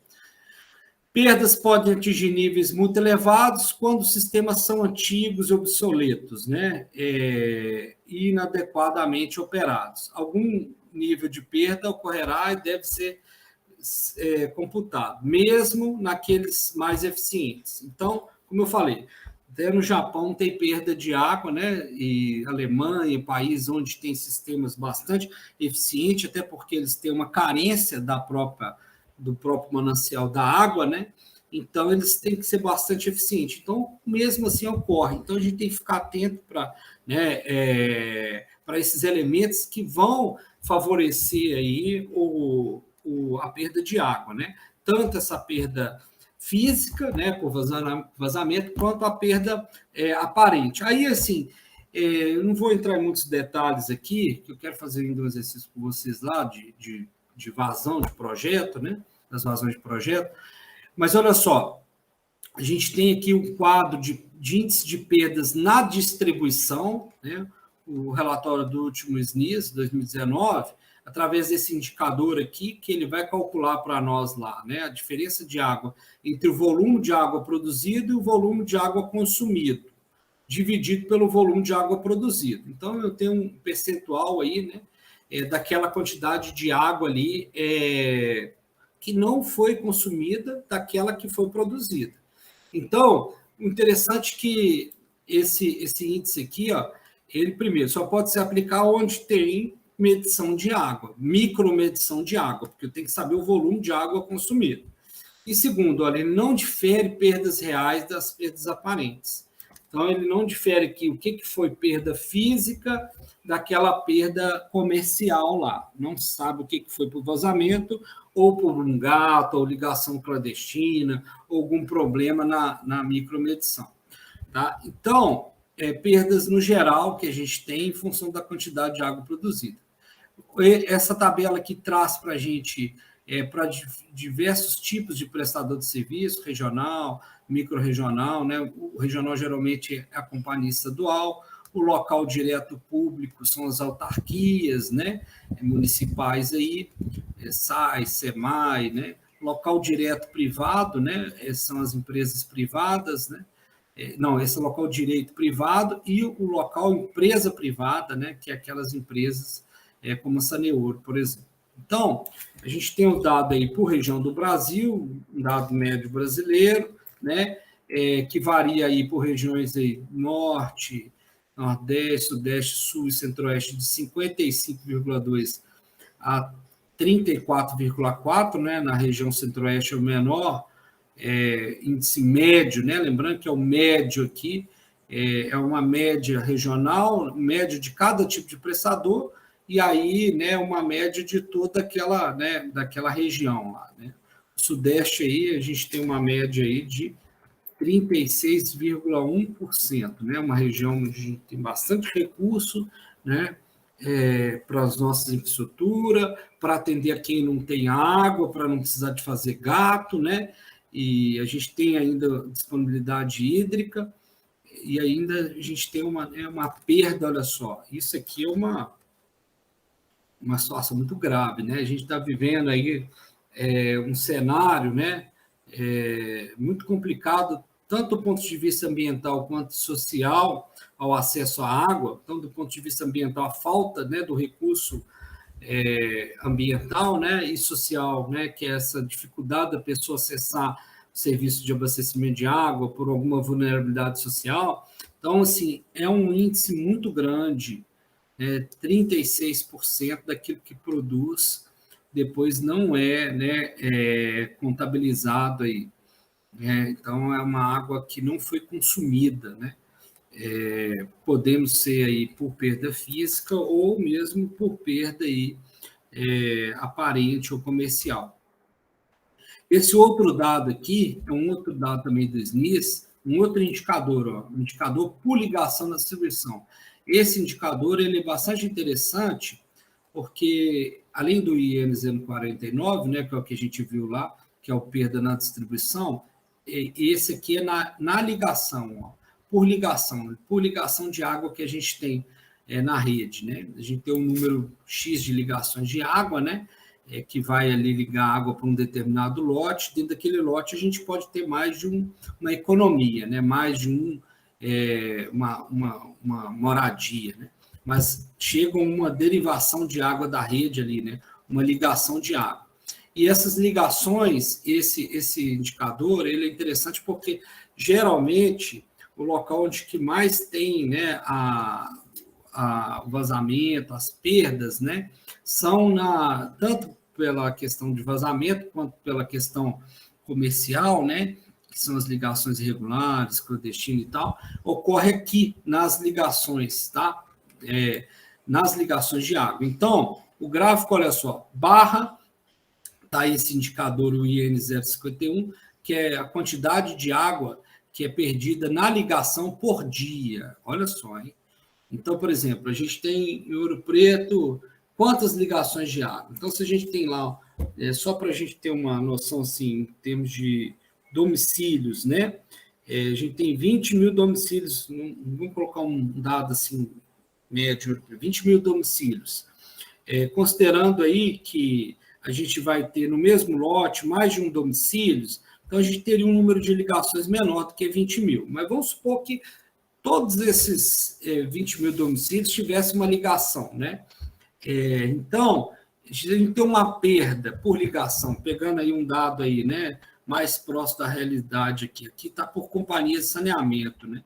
Perdas podem atingir níveis muito elevados quando os sistemas são antigos e obsoletos, né? E inadequadamente operados. Algum nível de perda ocorrerá e deve ser computado, mesmo naqueles mais eficientes. Então, como eu falei, até no Japão tem perda de água, né? E Alemanha, país onde tem sistemas bastante eficientes, até porque eles têm uma carência do próprio manancial da água, né? Então, eles têm que ser bastante eficientes. Então, mesmo assim, ocorre. Então, a gente tem que ficar atento para esses elementos que vão favorecer aí a perda de água, né? Tanto essa perda física, né, por vazamento, quanto a perda aparente. Aí, assim, eu não vou entrar em muitos detalhes aqui, que eu quero fazer ainda um exercício com vocês lá de vazão de projeto, né? Das vazões de projeto. Mas olha só, a gente tem aqui um quadro de índice de perdas na distribuição, né? O relatório do último SNIS, 2019, através desse indicador aqui, que ele vai calcular para nós lá, né? A diferença de água entre o volume de água produzido e o volume de água consumido, dividido pelo volume de água produzido. Então, eu tenho um percentual aí, né? Daquela quantidade de água ali que não foi consumida daquela que foi produzida. Então, interessante que esse índice aqui, ó, ele primeiro só pode se aplicar onde tem medição de água, micromedição de água, porque eu tenho que saber o volume de água consumida. E segundo, olha, ele não difere perdas reais das perdas aparentes. Então, ele não difere aqui o que foi perda física daquela perda comercial lá. Não sabe o que foi por vazamento, ou por um gato, ou ligação clandestina, ou algum problema na micromedição. Tá? Então, perdas no geral que a gente tem em função da quantidade de água produzida. Essa tabela aqui traz para a gente para diversos tipos de prestador de serviço, regional, micro-regional, né? O regional geralmente é a companhia estadual, o local direto público são as autarquias, né? Municipais aí, SAI, SEMAI, né? Local direto privado, né? São as empresas privadas, né? Não, esse é o local direito privado e o local empresa privada, né? Que é aquelas empresas como a Saneouro, por exemplo. Então, a gente tem o dado aí por região do Brasil, um dado médio brasileiro, né? Que varia aí por regiões aí norte, nordeste, sudeste, sul e centro-oeste de 55,2 a 34,4, né? Na região centro-oeste é o menor, índice médio, né? Lembrando que é o médio aqui, é uma média regional, média de cada tipo de prestador, e aí, né, uma média de toda aquela, né, daquela região lá, né? O Sudeste aí, a gente tem uma média aí de 36,1%, né? Uma região onde a gente tem bastante recurso, né? Para as nossas infraestruturas, para atender a quem não tem água, para não precisar de fazer gato, né? E a gente tem ainda disponibilidade hídrica, e ainda a gente tem uma perda, olha só, isso aqui é uma situação muito grave, né? A gente está vivendo aí um cenário, né, muito complicado, tanto do ponto de vista ambiental quanto social, ao acesso à água, tanto do ponto de vista ambiental, a falta, né, do recurso ambiental, né, e social, né, que é essa dificuldade da pessoa acessar o serviço de abastecimento de água por alguma vulnerabilidade social. Então, assim, é um índice muito grande, 36% daquilo que produz depois não contabilizado aí. Então, é uma água que não foi consumida, né? Podemos ser aí por perda física ou mesmo por perda aí, aparente ou comercial. Esse outro dado aqui é um outro dado também do SNIS, um outro indicador, ó, um indicador por ligação da distribuição. Esse indicador ele é bastante interessante, porque além do IN 049, né, que é o que a gente viu lá, que é o perda na distribuição, esse aqui é na ligação, ó, por ligação de água que a gente tem na rede, né? A gente tem um número X de ligações de água, né? Que vai ali ligar água para um determinado lote. Dentro daquele lote a gente pode ter mais de uma economia, né? Mais de uma moradia, né? Mas chega uma derivação de água da rede ali, né? Uma ligação de água. E essas ligações, esse indicador, ele é interessante porque geralmente o local onde que mais tem, né, o vazamento, as perdas, né, são tanto pela questão de vazamento quanto pela questão comercial, né, que são as ligações irregulares, clandestinas e tal, ocorre aqui nas ligações, tá? Nas ligações de água. Então, o gráfico, olha só, barra, tá esse indicador, o IN 051, que é a quantidade de água que é perdida na ligação por dia. Olha só, hein? Então, por exemplo, a gente tem em Ouro Preto quantas ligações de água? Então, se a gente tem lá, só para a gente ter uma noção, assim, em termos de domicílios, né? A gente tem 20 mil domicílios, vamos colocar um dado assim, médio, 20 mil domicílios. Considerando aí que a gente vai ter no mesmo lote mais de um domicílio, então a gente teria um número de ligações menor do que 20 mil. Mas vamos supor que todos esses 20 mil domicílios tivessem uma ligação, né? Então, a gente tem uma perda por ligação, pegando aí um dado aí, né, mais próximo da realidade aqui. Aqui está por companhia de saneamento, né?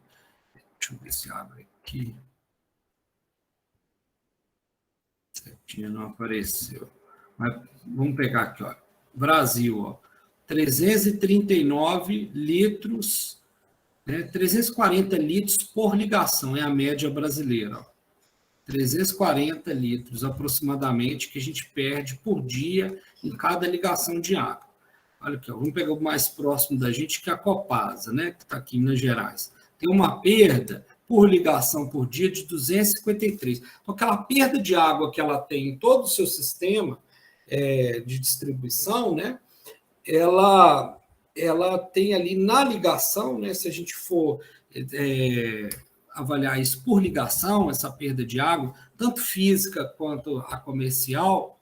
Deixa eu ver se abre aqui. Certinho, não apareceu. Mas vamos pegar aqui, ó. Brasil, ó, 339 litros, né, 340 litros por ligação, é a média brasileira. Ó. 340 litros aproximadamente que a gente perde por dia em cada ligação de água. Olha aqui, ó, vamos pegar o mais próximo da gente, que é a Copasa, né, que está aqui em Minas Gerais. Tem uma perda por ligação por dia de 253. Então, aquela perda de água que ela tem em todo o seu sistema de distribuição, né, ela tem ali na ligação, né, se a gente for avaliar isso por ligação, essa perda de água, tanto física quanto a comercial,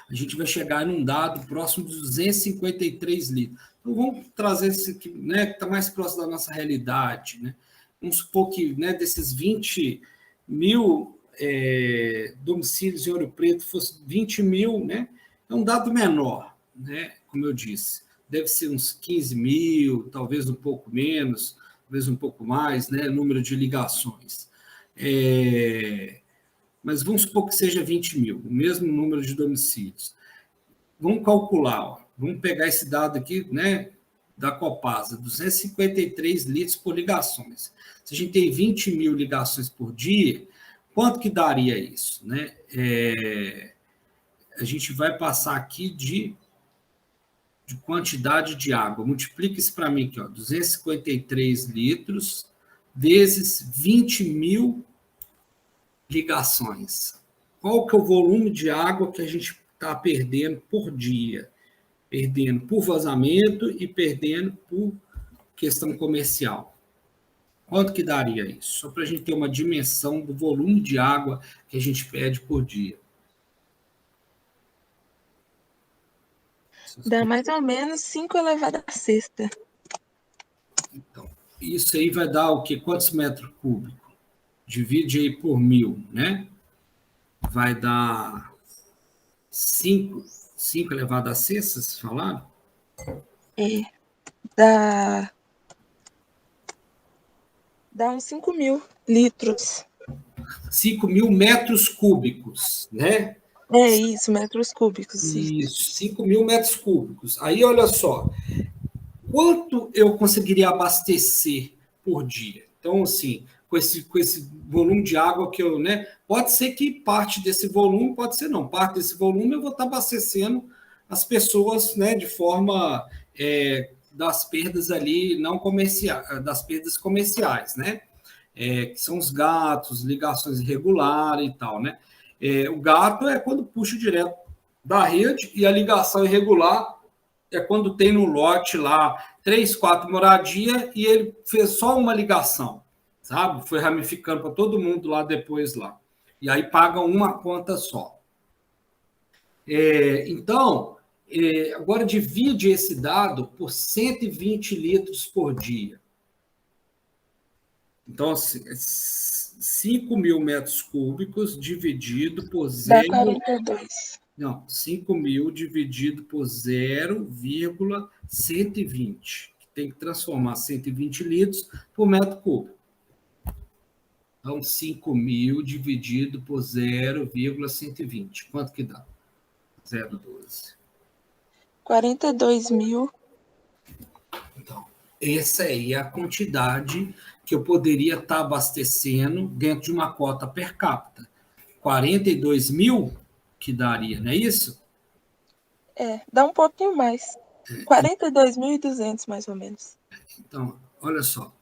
a gente vai chegar num dado próximo de 253 litros. Então, vamos trazer esse aqui, né, que está mais próximo da nossa realidade. Né? Vamos supor que, né, desses 20 mil domicílios em Ouro Preto fosse 20 mil, né? É um dado menor, né? Como eu disse. Deve ser uns 15 mil, talvez um pouco menos, talvez um pouco mais, né? Número de ligações. Mas vamos supor que seja 20 mil, o mesmo número de domicílios. Vamos calcular, ó, vamos pegar esse dado aqui, né, da Copasa, 253 litros por ligações. Se a gente tem 20 mil ligações por dia, quanto que daria isso? Né? A gente vai passar aqui de quantidade de água. Multiplica isso para mim aqui, ó, 253 litros vezes 20 mil ligações. Qual que é o volume de água que a gente está perdendo por dia? Perdendo por vazamento e perdendo por questão comercial. Quanto que daria isso? Só para a gente ter uma dimensão do volume de água que a gente perde por dia. Dá mais ou menos 5 elevado a sexta. Então, isso aí vai dar o quê? Quantos metros cúbicos? Divide aí por 1000, né? Vai dar 5 elevado a sexta, vocês falaram? Dá uns 5 mil litros. 5 mil metros cúbicos, né? Isso, metros cúbicos. Isso, 5 mil metros cúbicos. Aí, olha só, quanto eu conseguiria abastecer por dia? Então, assim, com esse volume de água que eu, né? Pode ser que parte desse volume, pode ser não, parte desse volume eu vou estar abastecendo as pessoas, né, de forma das perdas ali não comerciais, das perdas comerciais, né? Que são os gatos, ligações irregulares e tal, né? O gato é quando puxa direto da rede e a ligação irregular é quando tem no lote lá 3, 4 moradias e ele fez só uma ligação, sabe? Foi ramificando para todo mundo lá depois lá. E aí paga uma conta só. Então, agora divide esse dado por 120 litros por dia. Então, assim, 5 mil metros cúbicos dividido por 0... Dá 42. Não, 5 mil dividido por 0,120. Tem que transformar 120 litros por metro cúbico. Então, 5 mil dividido por 0,120. Quanto que dá? 0,12. 42 mil. Então, essa aí é a quantidade que eu poderia estar abastecendo dentro de uma cota per capita. 42 mil que daria, não é isso? Dá um pouquinho mais. 42.200, mais ou menos. Então, olha só.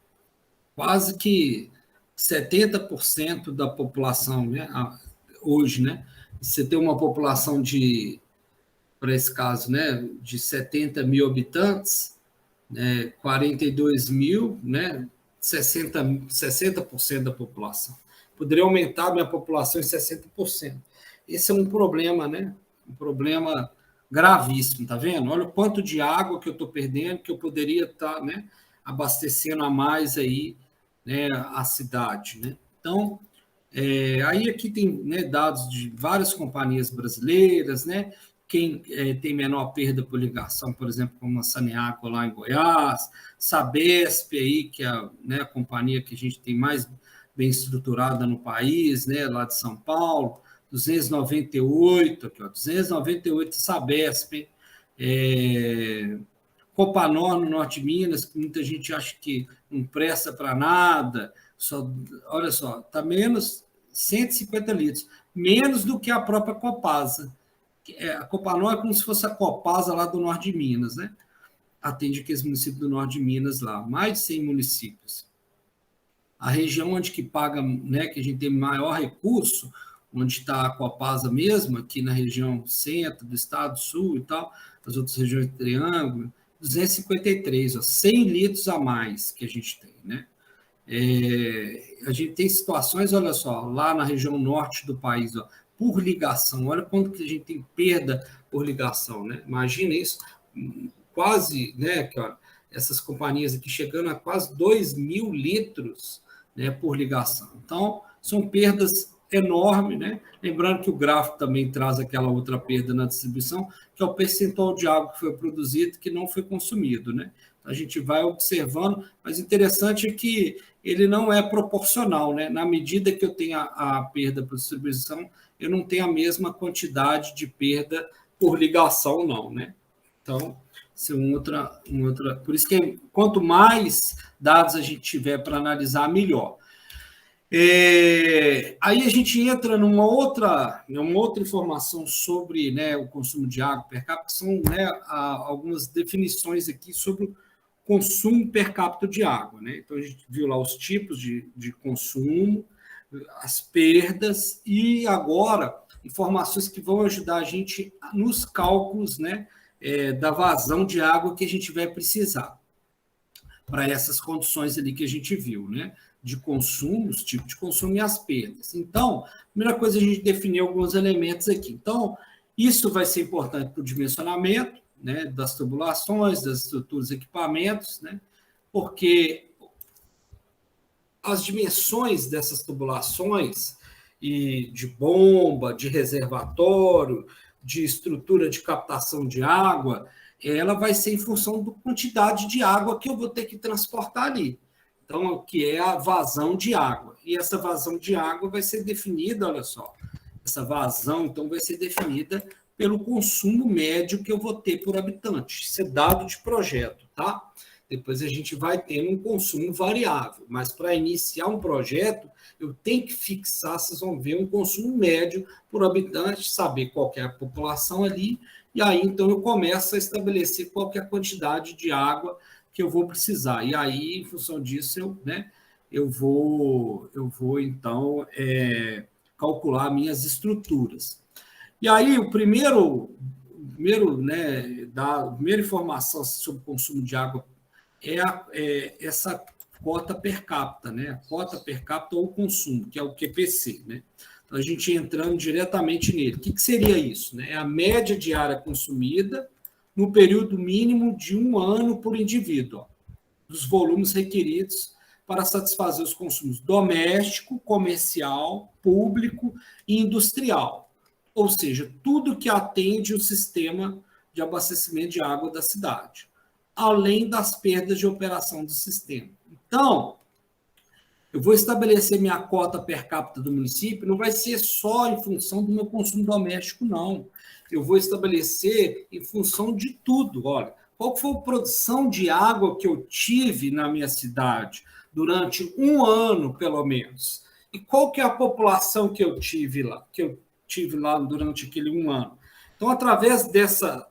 Quase que 70% da população, né, hoje, né? Você tem uma população para esse caso, né, de 70 mil habitantes, né, 42 mil, né, 60% da população. Poderia aumentar a minha população em 60%. Esse é um problema, né? Um problema gravíssimo, tá vendo? Olha o quanto de água que eu estou perdendo, que eu poderia estar, né, abastecendo a mais aí, né, a cidade, né? Então, aí aqui tem, né, dados de várias companhias brasileiras, né? Quem tem menor perda por ligação, por exemplo, como a Saneago lá em Goiás, Sabesp aí, que é, né, a companhia que a gente tem mais bem estruturada no país, né, lá de São Paulo, 298, aqui, ó, 298 Sabesp, hein? Copanor, no Norte de Minas, que muita gente acha que não presta para nada, olha só, está menos 150 litros, menos do que a própria Copasa. A Copanor é como se fosse a Copasa lá do Norte de Minas, né? Atende aqueles municípios do Norte de Minas lá, mais de 100 municípios. A região onde que paga, né, que a gente tem maior recurso, onde está a Copasa mesmo, aqui na região centro do estado, sul e tal, as outras regiões do Triângulo, 253, ó, 100 litros a mais que a gente tem, né? A gente tem situações, olha só, lá na região norte do país, ó, por ligação, olha quanto que a gente tem perda por ligação, né? Imagina isso, quase, né, que, ó, essas companhias aqui chegando a quase 2.000 litros, né, por ligação. Então, são perdas enormes, né? Lembrando que o gráfico também traz aquela outra perda na distribuição, que é o percentual de água que foi produzido que não foi consumido, né? A gente vai observando, mas interessante é que ele não é proporcional, né? Na medida que eu tenho a perda por distribuição, eu não tenho a mesma quantidade de perda por ligação, não, né? Então, isso é outra. Por isso que quanto mais dados a gente tiver para analisar, melhor. Aí a gente entra numa outra informação sobre, né, o consumo de água per capita, que são, né, algumas definições aqui sobre o consumo per capita de água, né? Então a gente viu lá os tipos de consumo, as perdas e agora informações que vão ajudar a gente nos cálculos, né, da vazão de água que a gente vai precisar para essas condições ali que a gente viu, né? De consumo, os tipos de consumo e as perdas. Então, a primeira coisa é a gente definir alguns elementos aqui. Então, isso vai ser importante para o dimensionamento, né, das tubulações, das estruturas e equipamentos, né, porque as dimensões dessas tubulações e de bomba, de reservatório, de estrutura de captação de água, ela vai ser em função da quantidade de água que eu vou ter que transportar ali. Então, que é a vazão de água. E essa vazão de água vai ser definida, olha só, essa vazão, então, vai ser definida pelo consumo médio que eu vou ter por habitante. Isso é dado de projeto, tá? Depois a gente vai tendo um consumo variável, mas para iniciar um projeto, eu tenho que fixar, vocês vão ver, um consumo médio por habitante, saber qual é a população ali, e aí, então, eu começo a estabelecer qual é a quantidade de água que eu vou precisar. E aí, em função disso, eu vou então, calcular minhas estruturas. E aí, a primeira informação sobre o consumo de água é essa cota per capita, né? A cota per capita ou consumo, que é o QPC, né? Então, a gente entrando diretamente nele. O que seria isso? Né? É a média diária consumida no período mínimo de 1 ano por indivíduo, ó, dos volumes requeridos para satisfazer os consumos doméstico, comercial, público e industrial. Ou seja, tudo que atende o sistema de abastecimento de água da cidade, além das perdas de operação do sistema. Então, eu vou estabelecer minha cota per capita do município, não vai ser só em função do meu consumo doméstico, não. Eu vou estabelecer em função de tudo. Olha, qual foi a produção de água que eu tive na minha cidade durante 1 ano, pelo menos? E qual que é a população que eu tive lá durante aquele 1 ano? Então, através dessa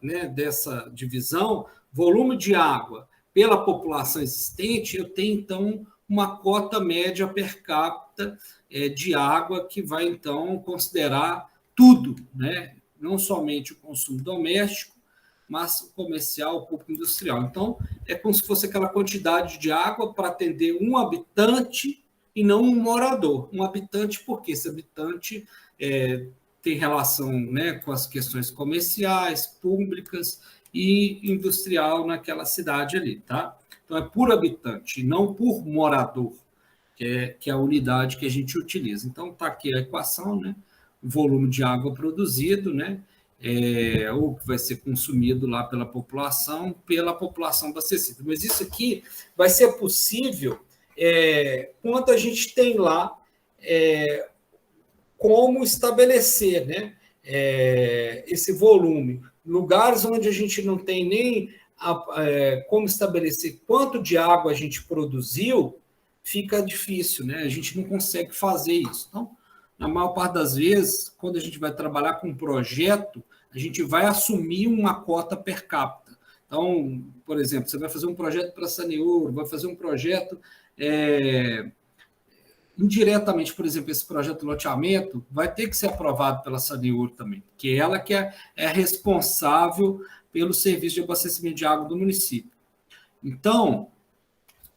divisão, volume de água pela população existente, eu tenho, então, uma cota média per capita de água que vai, então, considerar tudo, né? Não somente o consumo doméstico, mas o comercial, o público industrial. Então, é como se fosse aquela quantidade de água para atender um habitante e não um morador. Um habitante, porque esse habitante tem relação, né, com as questões comerciais, públicas e industrial naquela cidade ali, tá? Então, é por habitante, não por morador, que é a unidade que a gente utiliza. Então, está aqui a equação, né? O volume de água produzido, né? Ou que vai ser consumido lá pela população abastecida. Mas isso aqui vai ser possível quando a gente tem lá como estabelecer, né, esse volume. Lugares onde a gente não tem nem como estabelecer quanto de água a gente produziu, fica difícil, né? A gente não consegue fazer isso. Então, na maior parte das vezes, quando a gente vai trabalhar com um projeto, a gente vai assumir uma cota per capita. Então, por exemplo, você vai fazer um projeto para Sanioro, vai fazer um projeto indiretamente, por exemplo, esse projeto de loteamento vai ter que ser aprovado pela Saneur também, que ela que é responsável pelo serviço de abastecimento de água do município. Então,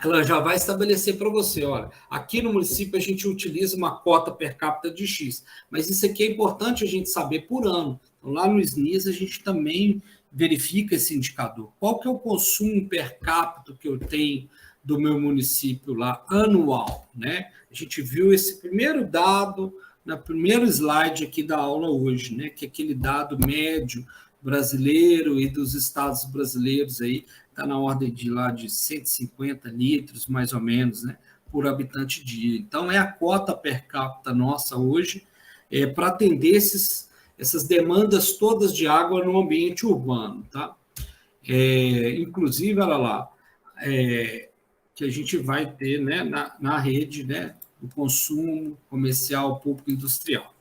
ela já vai estabelecer para você, olha, aqui no município a gente utiliza uma cota per capita de X, mas isso aqui é importante a gente saber por ano. Então, lá no SNIS a gente também verifica esse indicador. Qual que é o consumo per capita que eu tenho do meu município lá, anual, né? A gente viu esse primeiro dado no primeiro slide aqui da aula hoje, né? Que é aquele dado médio brasileiro e dos estados brasileiros aí, está na ordem de lá de 150 litros, mais ou menos, né, por habitante dia. Então, é a cota per capita nossa hoje para atender essas demandas todas de água no ambiente urbano. Tá? Inclusive, olha lá, que a gente vai ter, né, na rede, né, do consumo comercial, público e industrial.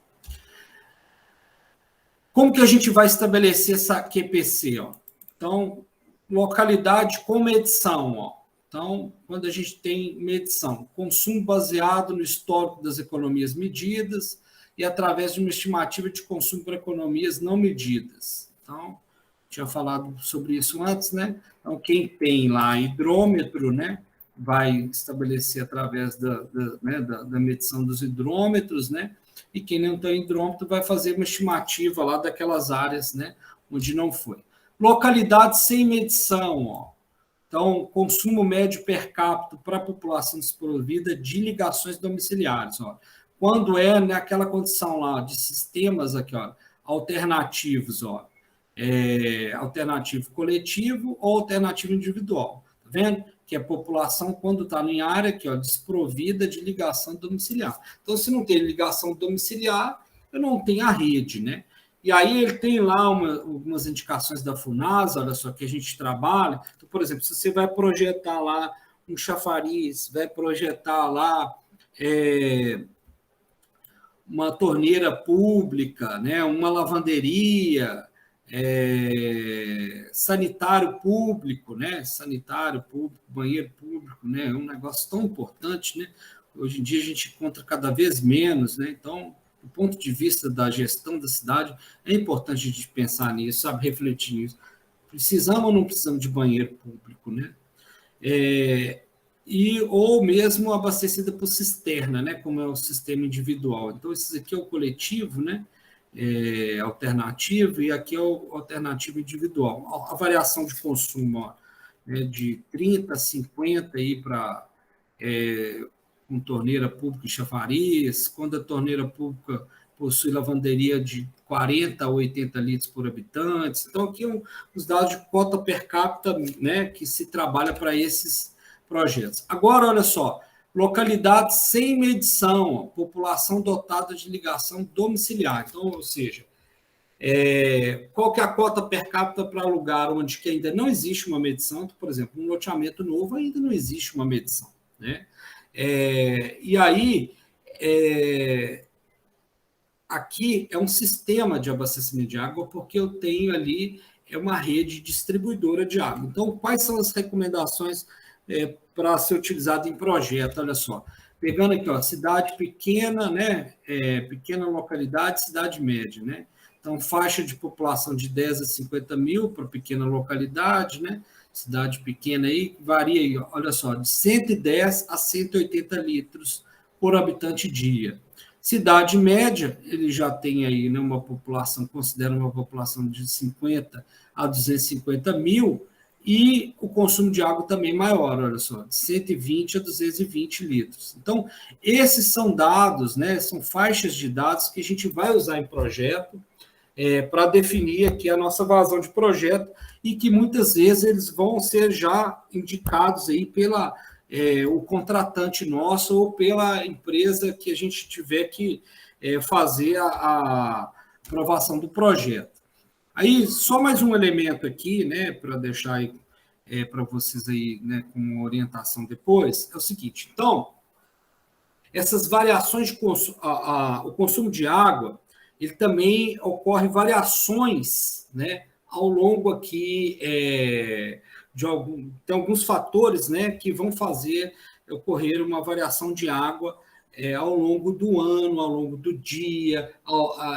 Como que a gente vai estabelecer essa QPC? Ó? Então, localidade com medição. Ó. Então, quando a gente tem medição, consumo baseado no histórico das economias medidas e através de uma estimativa de consumo para economias não medidas. Então, tinha falado sobre isso antes, né? Então, quem tem lá hidrômetro, né, vai estabelecer através da medição dos hidrômetros, né? E quem não tem hidrômetro vai fazer uma estimativa lá daquelas áreas, né, onde não foi. Localidade sem medição, ó. Então, consumo médio per capita para a população desprovida de ligações domiciliares, ó. Quando é naquela condição lá de sistemas aqui, ó, alternativos, ó, alternativo coletivo ou alternativo individual, tá vendo? Que a população, quando está em área aqui, ó, desprovida de ligação domiciliar. Então, se não tem ligação domiciliar, eu não tenho a rede, né? E aí ele tem lá algumas indicações da FUNASA, olha só, que a gente trabalha. Então, por exemplo, se você vai projetar lá um chafariz, vai projetar lá uma torneira pública, né, uma lavanderia, sanitário público, né, sanitário público, banheiro público, né, é um negócio tão importante, né? Hoje em dia a gente encontra cada vez menos, né? Então, do ponto de vista da gestão da cidade, é importante a gente pensar nisso, sabe, refletir nisso. Precisamos ou não precisamos de banheiro público, né? Ou mesmo abastecida por cisterna, né? Como é o sistema individual. Então, esse aqui é o coletivo, né? Alternativo, e aqui é o alternativo individual. A variação de consumo, ó, né, de 30 a 50 aí para com torneira pública e chafariz, quando a torneira pública possui lavanderia de 40 a 80 litros por habitante. Então, aqui os dados de cota per capita, né, que se trabalha para esses projetos. Agora, olha só, localidade sem medição, ó, população dotada de ligação domiciliar. Então, ou seja, qual que é a cota per capita para lugar onde que ainda não existe uma medição? Por exemplo, um loteamento novo ainda não existe uma medição, né? E aí, aqui é um sistema de abastecimento de água, porque eu tenho ali uma rede distribuidora de água. Então, quais são as recomendações para ser utilizado em projeto? Olha só, pegando aqui, ó, cidade pequena, né? Pequena localidade, cidade média, né? Então, faixa de população de 10 a 50 mil para pequena localidade, né? Cidade pequena aí, varia aí, olha só, de 110 a 180 litros por habitante dia. Cidade média, ele já tem aí, né, uma população, considera uma população de 50 a 250 mil, e o consumo de água também maior, olha só, de 120 a 220 litros. Então, esses são dados, né, são faixas de dados que a gente vai usar em projeto, para definir aqui a nossa vazão de projeto, e que muitas vezes eles vão ser já indicados aí pela o contratante nosso ou pela empresa que a gente tiver que fazer a aprovação do projeto. Aí, só mais um elemento aqui, né, para deixar aí para vocês aí, né, com orientação depois, é o seguinte, então, essas variações de o consumo de água, ele também ocorre variações, né, ao longo aqui tem alguns fatores, né, que vão fazer ocorrer uma variação de água ao longo do ano, ao longo do dia,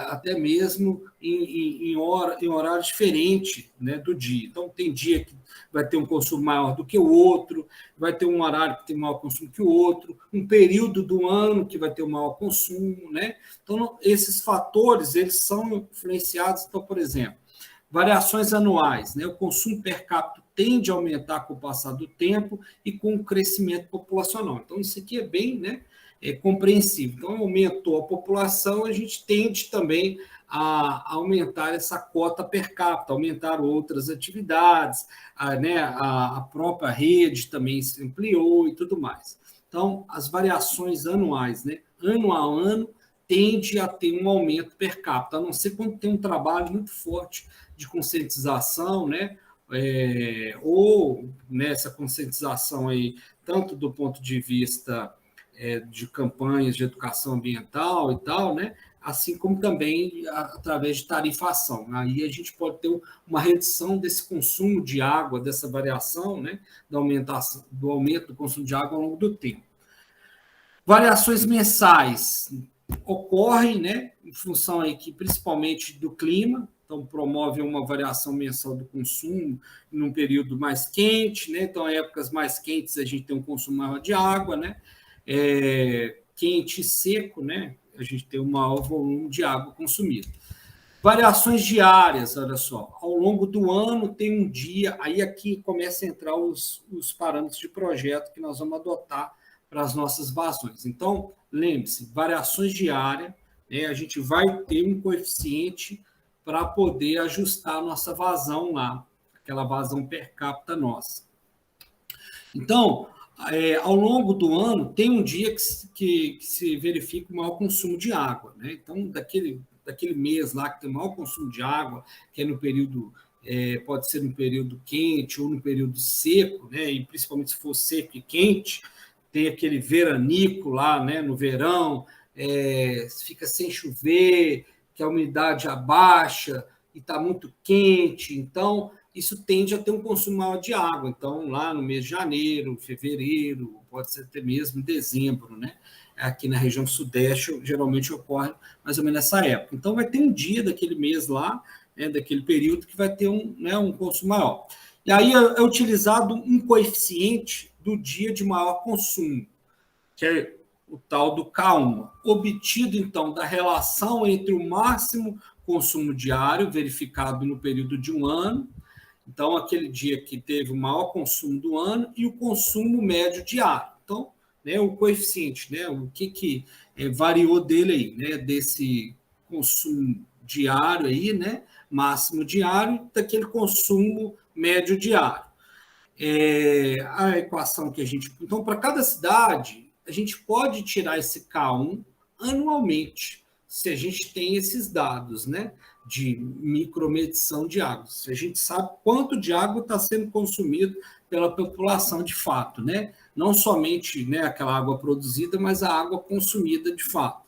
até mesmo em horário diferente, né, do dia. Então, tem dia que vai ter um consumo maior do que o outro, vai ter um horário que tem maior consumo que o outro, um período do ano que vai ter o maior consumo, né? Então, esses fatores, eles são influenciados. Então, por exemplo, variações anuais, né? O consumo per capita tende a aumentar com o passar do tempo e com o crescimento populacional. Então, isso aqui é bem, né, compreensível. Então, aumentou a população, a gente tende também a aumentar essa cota per capita, aumentar outras atividades, né, a própria rede também se ampliou e tudo mais. Então, as variações anuais, né, ano a ano, tende a ter um aumento per capita, a não ser quando tem um trabalho muito forte de conscientização, né, ou nessa conscientização aí, tanto do ponto de vista de campanhas de educação ambiental e tal, né? Assim como também através de tarifação. Aí a gente pode ter uma redução desse consumo de água, dessa variação, né? Do aumento do consumo de água ao longo do tempo. Variações mensais ocorrem, né, em função aqui, principalmente do clima, então promove uma variação mensal do consumo num período mais quente, né? Então, em épocas mais quentes a gente tem um consumo maior de água, né? Quente e seco, né? A gente tem um maior volume de água consumida. Variações diárias, olha só, ao longo do ano tem um dia, aí aqui começa a entrar os parâmetros de projeto que nós vamos adotar para as nossas vazões. Então, lembre-se, variações diárias, né, a gente vai ter um coeficiente para poder ajustar a nossa vazão lá, aquela vazão per capita nossa. Então, ao longo do ano, tem um dia que se verifica o maior consumo de água, né? Então, daquele mês lá que tem o maior consumo de água, que é no período, pode ser no período quente ou no período seco, né? E principalmente se for seco e quente, tem aquele veranico lá, né? No verão, fica sem chover, que a umidade abaixa e está muito quente, então isso tende a ter um consumo maior de água. Então, lá no mês de janeiro, fevereiro, pode ser até mesmo dezembro, né? Aqui na região sudeste, geralmente ocorre mais ou menos nessa época. Então, vai ter um dia daquele mês lá, né, daquele período, que vai ter um consumo maior. E aí é utilizado um coeficiente do dia de maior consumo, que é o tal do K1, obtido, então, da relação entre o máximo consumo diário, verificado no período de um ano, então, aquele dia que teve o maior consumo do ano e o consumo médio diário. Então, né, o coeficiente, né, o que variou dele aí, né, desse consumo diário aí, né, máximo diário, daquele consumo médio diário. A equação que a gente... Então, para cada cidade, a gente pode tirar esse K1 anualmente, se a gente tem esses dados, né, de micromedição de água. Se a gente sabe quanto de água está sendo consumido pela população de fato, né? Não somente, né, aquela água produzida, mas a água consumida de fato.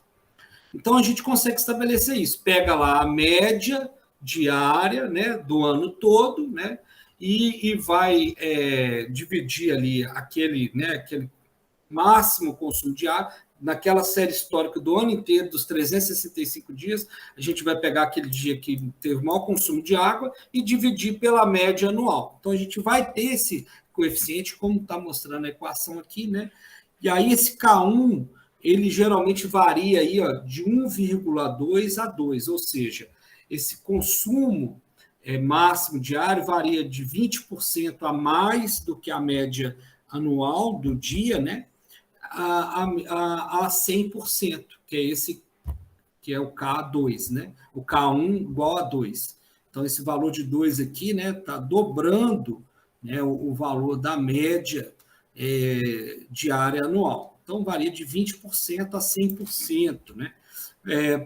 Então, a gente consegue estabelecer isso. Pega lá a média diária, né, do ano todo, né, e vai dividir ali aquele máximo consumo diário, naquela série histórica do ano inteiro, dos 365 dias, a gente vai pegar aquele dia que teve maior consumo de água e dividir pela média anual. Então, a gente vai ter esse coeficiente, como está mostrando a equação aqui, né? E aí, esse K1, ele geralmente varia aí, ó, de 1,2 a 2, ou seja, esse consumo máximo diário varia de 20% a mais do que a média anual do dia, né? A 100%, que é esse que é o K2, né? O K1 igual a 2. Então, esse valor de 2 aqui, né, está dobrando, né, o valor da média diária anual. Então, varia de 20% a 100%, né?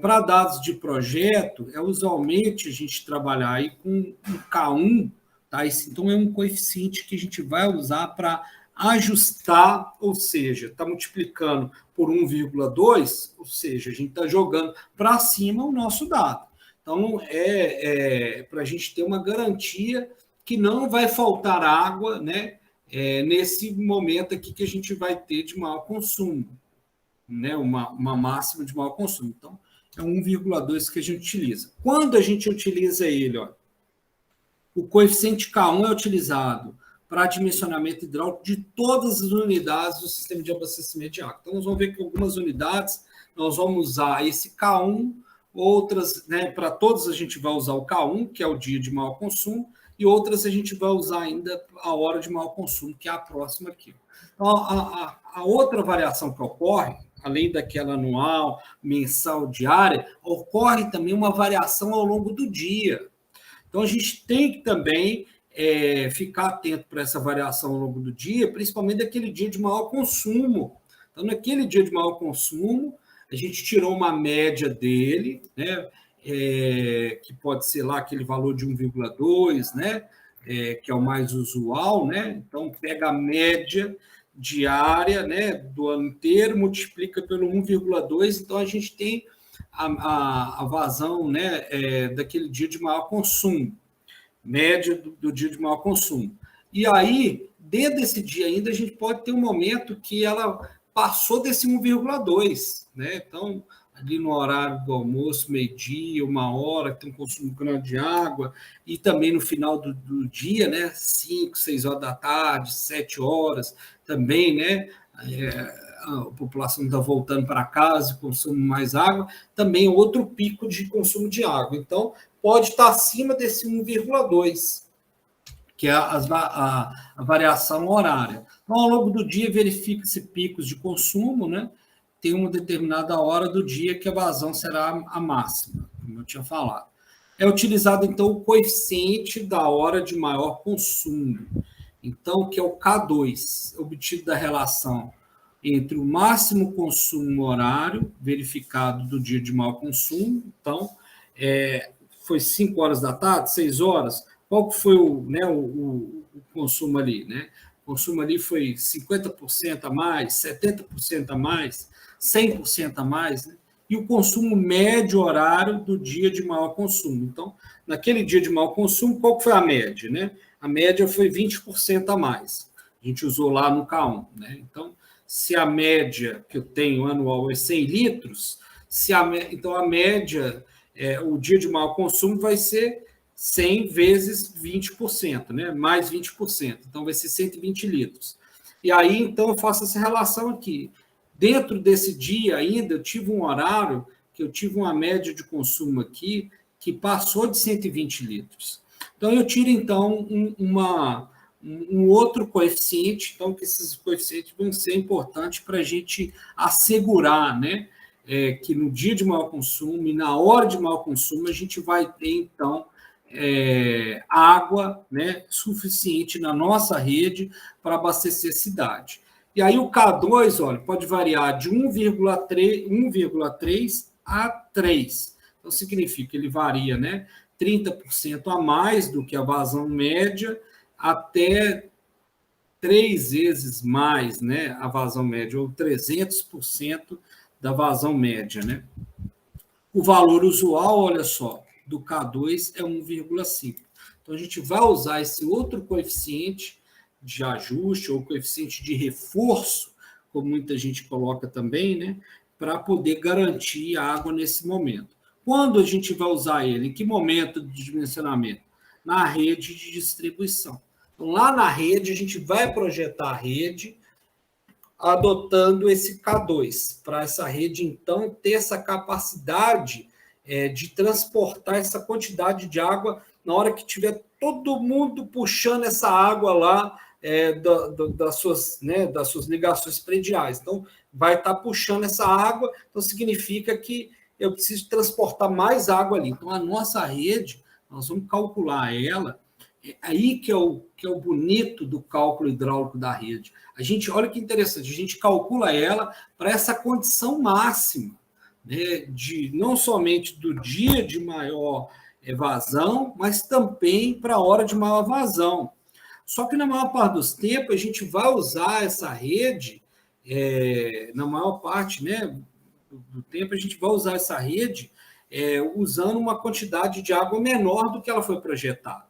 Para dados de projeto, usualmente a gente trabalhar aí com um K1, tá? Então, é um coeficiente que a gente vai usar para ajustar, ou seja, está multiplicando por 1,2, ou seja, a gente está jogando para cima o nosso dado. Então, para a gente ter uma garantia que não vai faltar água, né, nesse momento aqui que a gente vai ter de maior consumo. né, uma máxima de maior consumo. Então, é 1,2 que a gente utiliza. Quando a gente utiliza ele, ó, o coeficiente K1 é utilizado para dimensionamento hidráulico de todas as unidades do sistema de abastecimento de água. Então, nós vamos ver que algumas unidades nós vamos usar esse K1, outras, né, para todas a gente vai usar o K1, que é o dia de maior consumo, e outras a gente vai usar ainda a hora de maior consumo, que é a próxima aqui. Então, a outra variação que ocorre, além daquela anual, mensal, diária, ocorre também uma variação ao longo do dia. Então, a gente tem que também ficar atento para essa variação ao longo do dia, principalmente daquele dia de maior consumo. Então, naquele dia de maior consumo, a gente tirou uma média dele, né, que pode ser lá aquele valor de 1,2, né, que é o mais usual, né? Então, pega a média diária, né, do ano inteiro, multiplica pelo 1,2, então a gente tem a vazão, né, daquele dia de maior consumo, média do dia de maior consumo. E aí, dentro desse dia ainda, a gente pode ter um momento que ela passou desse 1,2, né? Então, ali no horário do almoço, meio-dia, 1 hora, tem um consumo grande de água, e também no final do dia, né? 5, 6 horas da tarde, 7 horas, também, né? A população está voltando para casa, consome mais água, também é outro pico de consumo de água. Então, pode estar acima desse 1,2, que é a variação horária. Então, ao longo do dia, verifica-se picos de consumo, né? Tem uma determinada hora do dia que a vazão será a máxima, como eu tinha falado. É utilizado, então, o coeficiente da hora de maior consumo, então, que é o K2, obtido da relação entre o máximo consumo horário verificado do dia de maior consumo. Então, foi 5 horas da tarde, 6 horas, qual que foi o consumo ali, né? O consumo ali foi 50% a mais, 70% a mais, 100% a mais, né? E o consumo médio horário do dia de maior consumo. Então, naquele dia de maior consumo, qual que foi a média, né? A média foi 20% a mais. A gente usou lá no K1, né? Então, se a média que eu tenho anual é 100 litros, então a média, o dia de maior consumo vai ser 100 vezes 20%, né? Mais 20%. Então, vai ser 120 litros. E aí, então, eu faço essa relação aqui. Dentro desse dia ainda, eu tive um horário que eu tive uma média de consumo aqui que passou de 120 litros. Então, eu tiro, então, um outro coeficiente, então, que esses coeficientes vão ser importantes para a gente assegurar, né, que no dia de maior consumo e na hora de maior consumo a gente vai ter, então, água, né, suficiente na nossa rede para abastecer a cidade. E aí o K2, olha, pode variar de 1,3 a 3. Então, significa que ele varia, né, 30% a mais do que a vazão média, até 3 vezes mais, né, a vazão média, ou 300% da vazão média, né? O valor usual, olha só, do K2 é 1,5. Então, a gente vai usar esse outro coeficiente de ajuste, ou coeficiente de reforço, como muita gente coloca também, né, para poder garantir a água nesse momento. Quando a gente vai usar ele? Em que momento de dimensionamento? Na rede de distribuição. Então, lá na rede, a gente vai projetar a rede adotando esse K2, para essa rede, então, ter essa capacidade de transportar essa quantidade de água na hora que tiver todo mundo puxando essa água lá das suas ligações prediais. Então, vai estar puxando essa água, então significa que eu preciso transportar mais água ali. Então, a nossa rede, nós vamos calcular ela, aí que é o bonito do cálculo hidráulico da rede. A gente, olha que interessante, a gente calcula ela para essa condição máxima, né, de não somente do dia de maior vazão, mas também para a hora de maior vazão. Só que na maior parte dos tempos a gente vai usar essa rede, na maior parte, né, do tempo a gente vai usar essa rede usando uma quantidade de água menor do que ela foi projetada.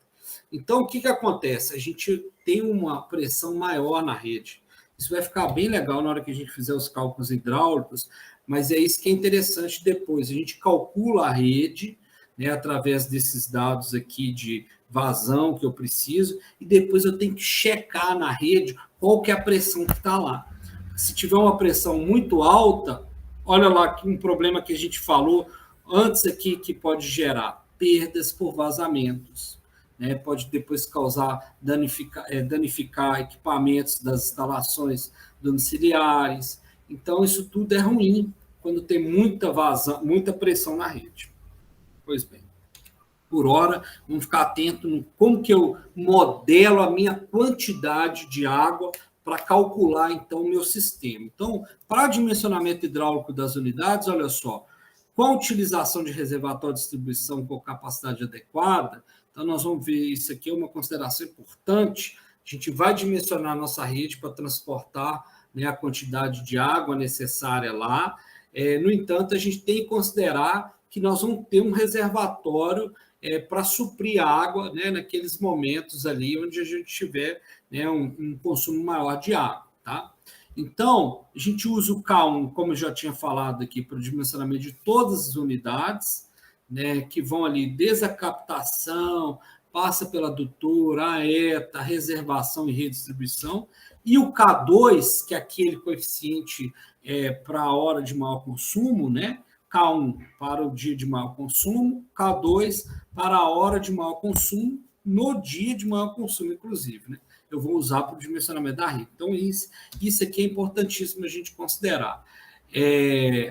Então, o que acontece? A gente tem uma pressão maior na rede. Isso vai ficar bem legal na hora que a gente fizer os cálculos hidráulicos, mas é isso que é interessante depois. A gente calcula a rede, né, através desses dados aqui de vazão que eu preciso, e depois eu tenho que checar na rede qual que é a pressão que está lá. Se tiver uma pressão muito alta, olha lá que um problema que a gente falou antes aqui que pode gerar perdas por vazamentos, né? Pode depois causar danificar equipamentos das instalações domiciliares. Então, isso tudo é ruim quando tem muita vazão, muita pressão na rede. Pois bem, por hora, vamos ficar atento no como que eu modelo a minha quantidade de água para calcular, então, o meu sistema. Então, para dimensionamento hidráulico das unidades, olha só, com a utilização de reservatório de distribuição com capacidade adequada, então nós vamos ver isso aqui, é uma consideração importante, a gente vai dimensionar a nossa rede para transportar, né, a quantidade de água necessária lá. No entanto, a gente tem que considerar que nós vamos ter um reservatório para suprir água, né, naqueles momentos ali onde a gente tiver, né, um consumo maior de água. Tá? Então, a gente usa o K1, como eu já tinha falado aqui, para o dimensionamento de todas as unidades, né, que vão ali desde a captação, passa pela adutora, a ETA, reservação e redistribuição, e o K2, que é aquele coeficiente para a hora de maior consumo, né? K1 para o dia de maior consumo, K2 para a hora de maior consumo, no dia de maior consumo, inclusive, né? Eu vou usar para o dimensionamento da rede. Então, isso aqui é importantíssimo a gente considerar.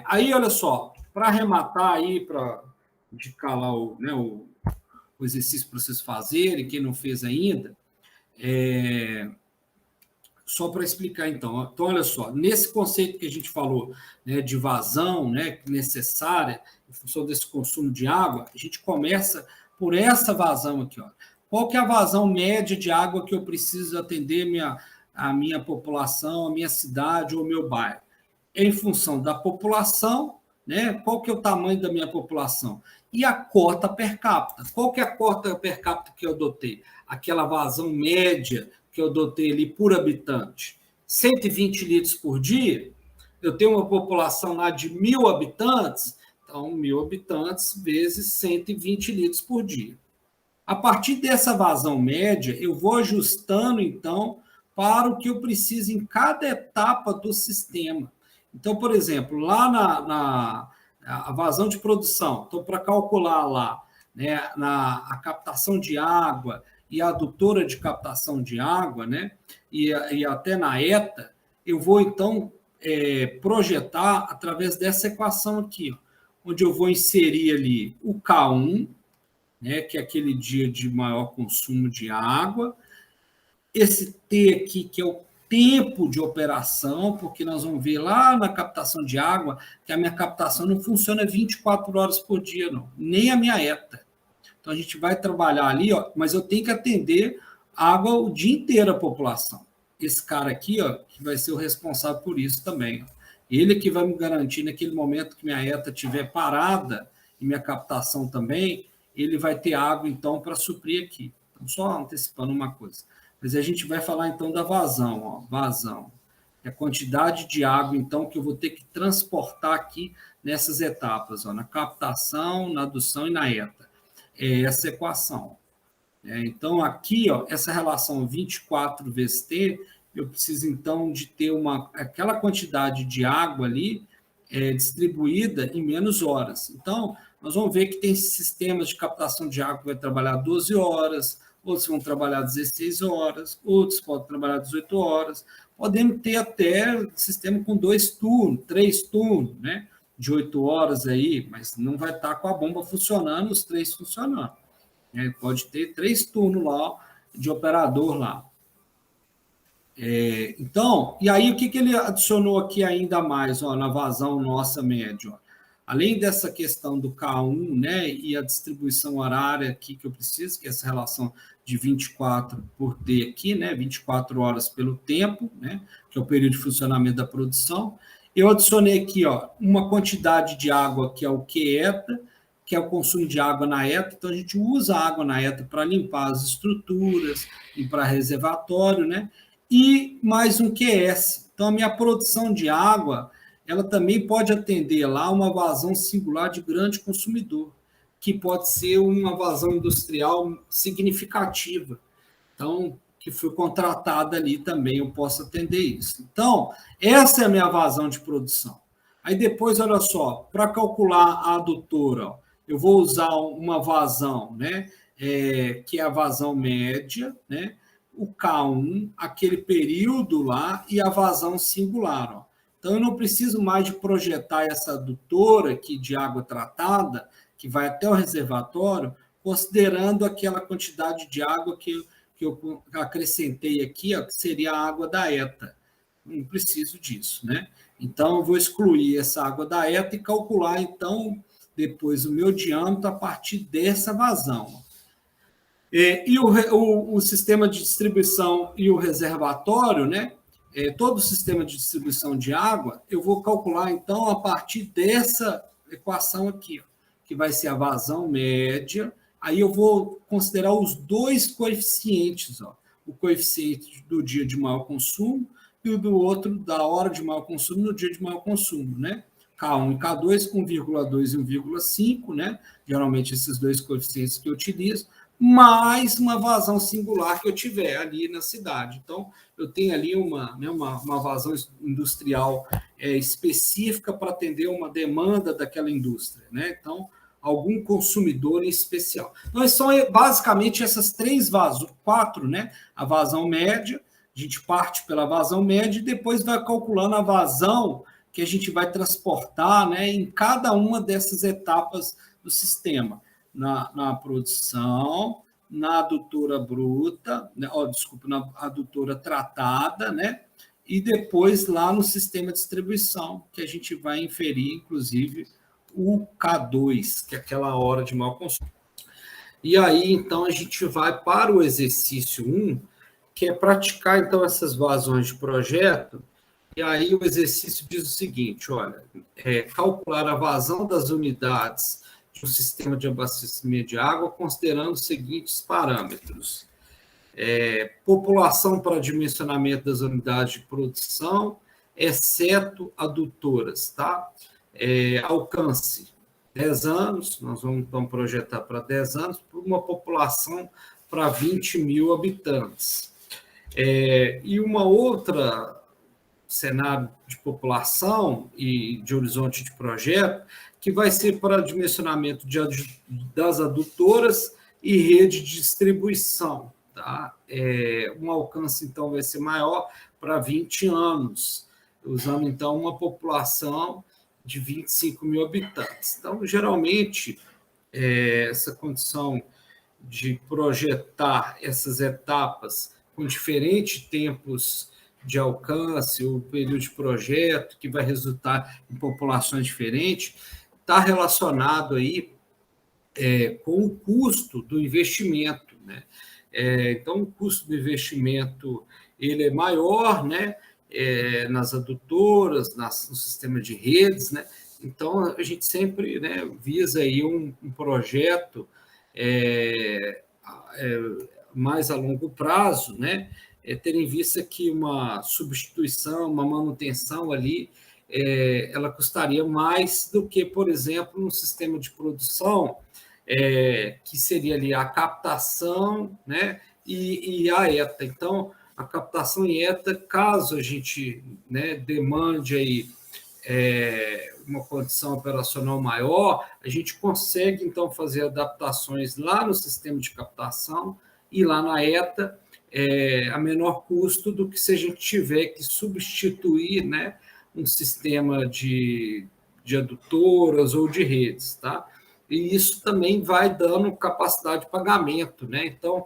Aí, olha só, para arrematar aí, para indicar lá o exercício para vocês fazerem, quem não fez ainda, só para explicar, então. Então, olha só, nesse conceito que a gente falou, né, de vazão, né, necessária, em função desse consumo de água, a gente começa por essa vazão aqui, ó. Qual que é a vazão média de água que eu preciso atender a minha população, a minha cidade ou o meu bairro? Em função da população, né? Qual que é o tamanho da minha população? E a cota per capita. Qual que é a cota per capita que eu adotei? Aquela vazão média que eu adotei ali por habitante. 120 litros por dia. Eu tenho uma população lá de 1.000 habitantes, então 1.000 habitantes vezes 120 litros por dia. A partir dessa vazão média, eu vou ajustando, então, para o que eu preciso em cada etapa do sistema. Então, por exemplo, lá na a vazão de produção, então, para calcular lá, né, a captação de água e a adutora de captação de água, né, e até na ETA, eu vou, então, projetar através dessa equação aqui, ó, onde eu vou inserir ali o K1, né, que é aquele dia de maior consumo de água. Esse T aqui, que é o tempo de operação, porque nós vamos ver lá na captação de água que a minha captação não funciona 24 horas por dia, não, nem a minha ETA. Então, a gente vai trabalhar ali, ó, mas eu tenho que atender água o dia inteiro a população. Esse cara aqui, ó, que vai ser o responsável por isso também. Ó. Ele que vai me garantir, naquele momento que minha ETA estiver parada, e minha captação também, ele vai ter água, então, para suprir aqui. Então, só antecipando uma coisa. Mas a gente vai falar, então, da vazão. Ó, vazão. É a quantidade de água, então, que eu vou ter que transportar aqui nessas etapas, ó, na captação, na adução e na ETA. É essa equação. Então, aqui, ó, essa relação 24 vezes T, eu preciso, então, de ter aquela quantidade de água ali distribuída em menos horas. Então, nós vamos ver que tem sistemas de captação de água que vai trabalhar 12 horas, outros vão trabalhar 16 horas, outros podem trabalhar 18 horas. Podemos ter até sistema com 2 turnos, 3 turnos, né? De 8 horas aí, mas não vai estar com a bomba funcionando, os 3 funcionando. Pode ter 3 turnos lá de operador lá. Então, e aí o que ele adicionou aqui ainda mais, ó, na vazão nossa média? Ó. Além dessa questão do K1, né, e a distribuição horária aqui que eu preciso, que é essa relação de 24 por T aqui, né, 24 horas pelo tempo, né, que é o período de funcionamento da produção, eu adicionei aqui, ó, uma quantidade de água que é o QETA, que é o consumo de água na ETA, então a gente usa a água na ETA para limpar as estruturas, limpar reservatório, né? e mais um QS. Então, a minha produção de água, ela também pode atender lá uma vazão singular de grande consumidor, que pode ser uma vazão industrial significativa. Então, que foi contratada ali também, eu posso atender isso. Então, essa é a minha vazão de produção. Aí depois, olha só, para calcular a adutora, ó, eu vou usar uma vazão, né, que é a vazão média, né, o K1, aquele período lá, e a vazão singular. Ó. Então, eu não preciso mais de projetar essa adutora aqui de água tratada, que vai até o reservatório, considerando aquela quantidade de água que eu acrescentei aqui, ó, que seria a água da ETA. Não preciso disso, né? Então, eu vou excluir essa água da ETA e calcular, então, depois o meu diâmetro a partir dessa vazão. E o sistema de distribuição e o reservatório, né? Todo o sistema de distribuição de água, eu vou calcular, então, a partir dessa equação aqui, ó, que vai ser a vazão média. Aí eu vou considerar os dois coeficientes, ó, o coeficiente do dia de maior consumo e o do outro da hora de maior consumo no dia de maior consumo, né? K1 e K2, 1,2 e 1,5, né? Geralmente esses dois coeficientes que eu utilizo, mais uma vazão singular que eu tiver ali na cidade. Então, eu tenho ali uma vazão industrial específica para atender uma demanda daquela indústria, né? Então, algum consumidor em especial. Então, são basicamente essas três vazões, quatro, né? A vazão média, a gente parte pela vazão média e depois vai calculando a vazão que a gente vai transportar, né, em cada uma dessas etapas do sistema. Na produção, na adutora bruta, né, na adutora tratada, né, e depois lá no sistema de distribuição, que a gente vai inferir, inclusive, o K2, que é aquela hora de maior consumo. E aí, então, a gente vai para o exercício 1, que é praticar, então, essas vazões de projeto. E aí o exercício diz o seguinte, olha, calcular a vazão das unidades de um sistema de abastecimento de água, considerando os seguintes parâmetros. População para dimensionamento das unidades de produção, exceto adutoras, tá? Alcance, 10 anos, nós vamos então projetar para 10 anos, por uma população para 20 mil habitantes. E uma outra cenário de população e de horizonte de projeto, que vai ser para dimensionamento das adutoras e rede de distribuição. Tá? Um alcance, então, vai ser maior para 20 anos, usando, então, uma população de 25 mil habitantes. Então, geralmente, essa condição de projetar essas etapas com diferentes tempos de alcance, o período de projeto, que vai resultar em populações diferentes, está relacionado aí com o custo do investimento, né? Então, o custo do investimento ele é maior, né? Nas adutoras, no sistema de redes, né? Então, a gente sempre, né, visa aí um projeto mais a longo prazo, né? Ter em vista que uma substituição, uma manutenção ali, ela custaria mais do que, por exemplo, um sistema de produção, que seria ali a captação, né, e a ETA. Então, a captação e ETA, caso a gente, né, demande aí uma condição operacional maior, a gente consegue, então, fazer adaptações lá no sistema de captação e lá na ETA, a menor custo do que se a gente tiver que substituir, né, um sistema de adutoras ou de redes, tá? E isso também vai dando capacidade de pagamento, né? Então,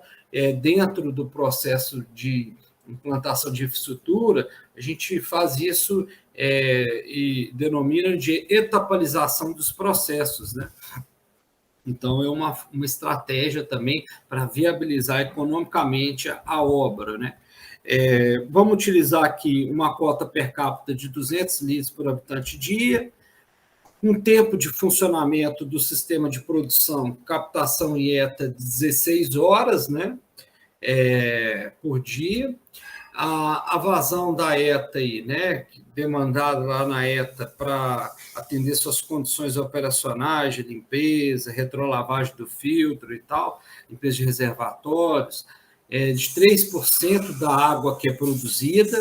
dentro do processo de implantação de infraestrutura, a gente faz isso e denomina de etapalização dos processos, né? Então, é uma estratégia também para viabilizar economicamente a obra, né? Vamos utilizar aqui uma cota per capita de 200 litros por habitante dia, um tempo de funcionamento do sistema de produção, captação e ETA, de 16 horas, né? por dia. A vazão da ETA aí, né, demandada lá na ETA para atender suas condições operacionais de limpeza, retrolavagem do filtro e tal, limpeza de reservatórios, de 3% da água que é produzida.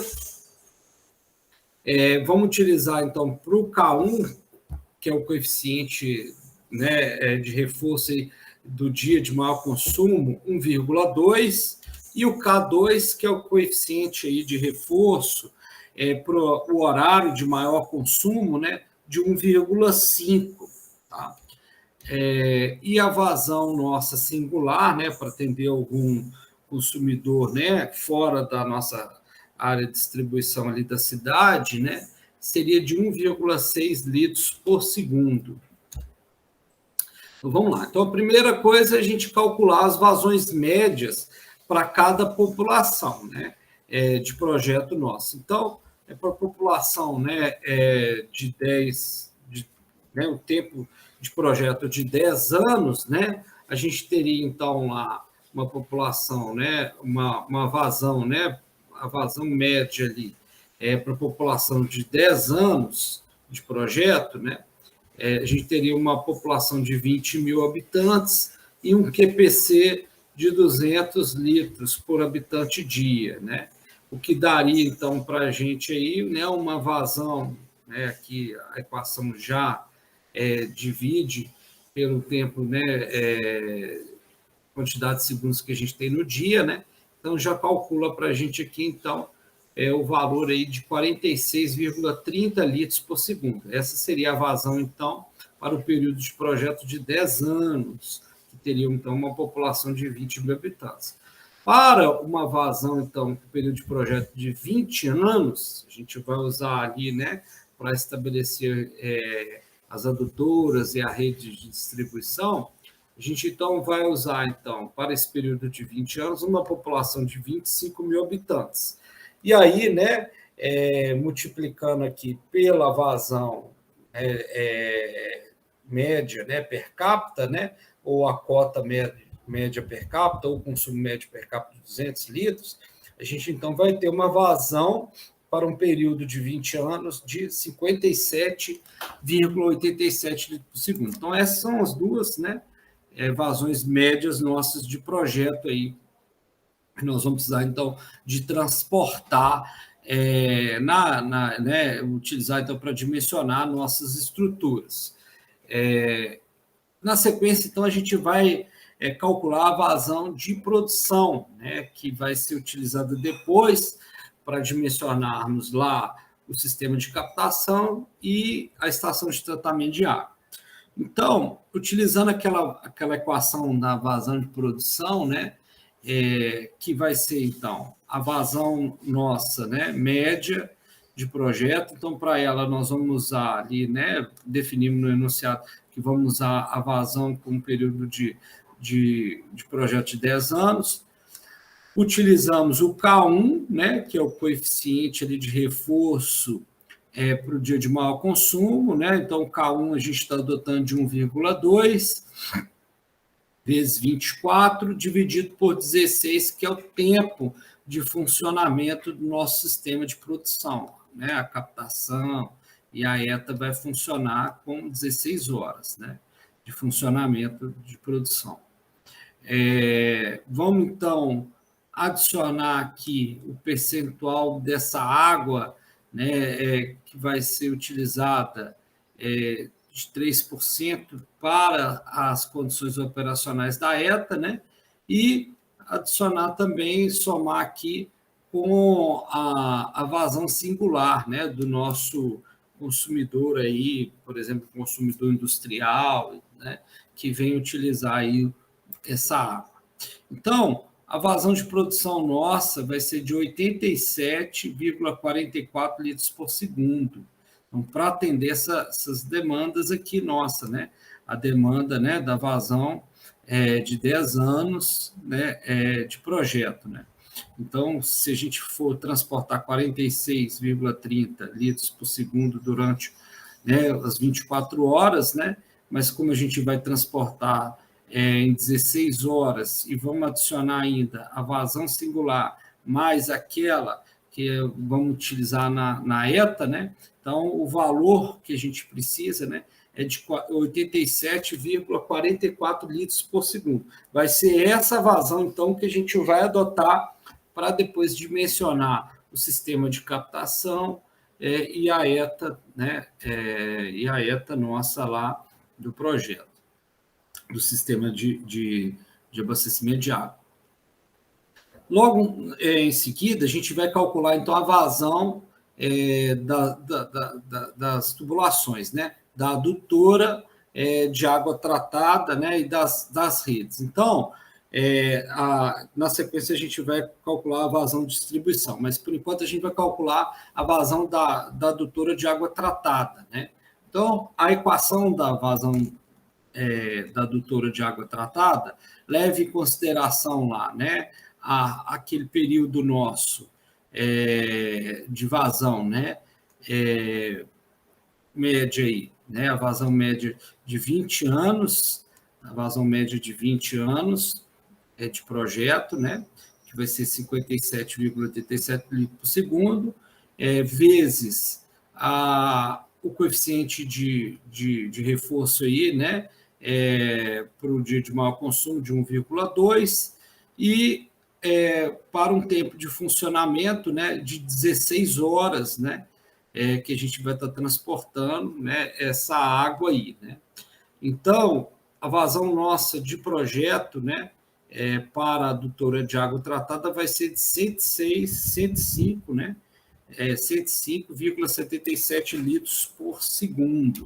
Vamos utilizar, então, para o K1, que é o coeficiente, né, de reforço aí do dia de maior consumo, 1,2, e o K2, que é o coeficiente aí de reforço para o horário de maior consumo, né, de 1,5. Tá? E a vazão nossa singular, né, para atender algum consumidor, né, fora da nossa área de distribuição ali da cidade, né, seria de 1,6 litros por segundo. Então, vamos lá. Então, a primeira coisa é a gente calcular as vazões médias para cada população, né, de projeto nosso. Então, para a população, né, de 10, né, o tempo de projeto de 10 anos, né, a gente teria, então, lá uma população, né, uma vazão, né, a vazão média ali, para a população de 10 anos de projeto, né, a gente teria uma população de 20 mil habitantes e um QPC de 200 litros por habitante dia, né? O que daria, então, para a gente aí, né, uma vazão, né, aqui a equação já divide pelo tempo, né, quantidade de segundos que a gente tem no dia, né? Então, já calcula para a gente aqui, então, o valor aí de 46,30 litros por segundo. Essa seria a vazão, então, para o período de projeto de 10 anos, que teria, então, uma população de 20 mil habitantes. Para uma vazão, então, para o período de projeto de 20 anos, a gente vai usar ali, né, para estabelecer as adutoras e a rede de distribuição, a gente, então, vai usar, então, para esse período de 20 anos, uma população de 25 mil habitantes. E aí, né, multiplicando aqui pela vazão média, né, per capita, né, ou a cota média per capita, ou o consumo médio per capita de 200 litros, a gente, então, vai ter uma vazão para um período de 20 anos de 57,87 litros por segundo. Então, essas são as duas, né, vazões médias nossas de projeto aí. Nós vamos precisar, então, de transportar, né, utilizar, então, para dimensionar nossas estruturas. Na sequência, então, a gente vai calcular a vazão de produção, né, que vai ser utilizada depois para dimensionarmos lá o sistema de captação e a estação de tratamento de água. Então, utilizando aquela equação da vazão de produção, né, que vai ser, então, a vazão nossa, né, média de projeto. Então, para ela, nós vamos usar ali, né, definimos no enunciado que vamos usar a vazão com um período de projeto de 10 anos. Utilizamos o K1, né, que é o coeficiente ali de reforço para o dia de maior consumo, né? Então, o K1 a gente está adotando de 1,2 vezes 24, dividido por 16, que é o tempo de funcionamento do nosso sistema de produção, né? A captação e a ETA vai funcionar com 16 horas, né, de funcionamento de produção. Vamos, então, adicionar aqui o percentual dessa água, né, que vai ser utilizada de 3% para as condições operacionais da ETA, né, e adicionar também, somar aqui com a vazão singular, né, do nosso consumidor aí, por exemplo, consumidor industrial, né, que vem utilizar aí essa água. Então, a vazão de produção nossa vai ser de 87,44 litros por segundo. Então, para atender essas demandas aqui nossa, né? A demanda, né, da vazão de 10 anos, né, de projeto, né? Então, se a gente for transportar 46,30 litros por segundo durante, né, as 24 horas, né? Mas como a gente vai transportar em 16 horas, e vamos adicionar ainda a vazão singular, mais aquela que vamos utilizar na ETA, né? Então, o valor que a gente precisa, né, é de 87,44 litros por segundo. Vai ser essa vazão, então, que a gente vai adotar para depois dimensionar o sistema de captação e a ETA, né, e a ETA nossa lá do projeto, do sistema de abastecimento de água. Logo em seguida, a gente vai calcular, então, a vazão das tubulações, né? Da adutora de água tratada, né? E das redes. Então, na sequência, a gente vai calcular a vazão de distribuição, mas, por enquanto, a gente vai calcular a vazão da adutora de água tratada, né? Então, a equação da vazão da adutora de água tratada leve em consideração lá, né? Aquele período nosso de vazão, né? Média aí, né? A vazão média de 20 anos, a vazão média de 20 anos de projeto, né? Que vai ser 57,87 litros por segundo, vezes o coeficiente de reforço aí, né? Para o dia de maior consumo de 1,2 e para um tempo de funcionamento, né, de 16 horas, né, que a gente vai estar transportando, né, essa água aí, né. Então, a vazão nossa de projeto, né, para a adutora de água tratada vai ser de 105, né, 105,77 litros por segundo.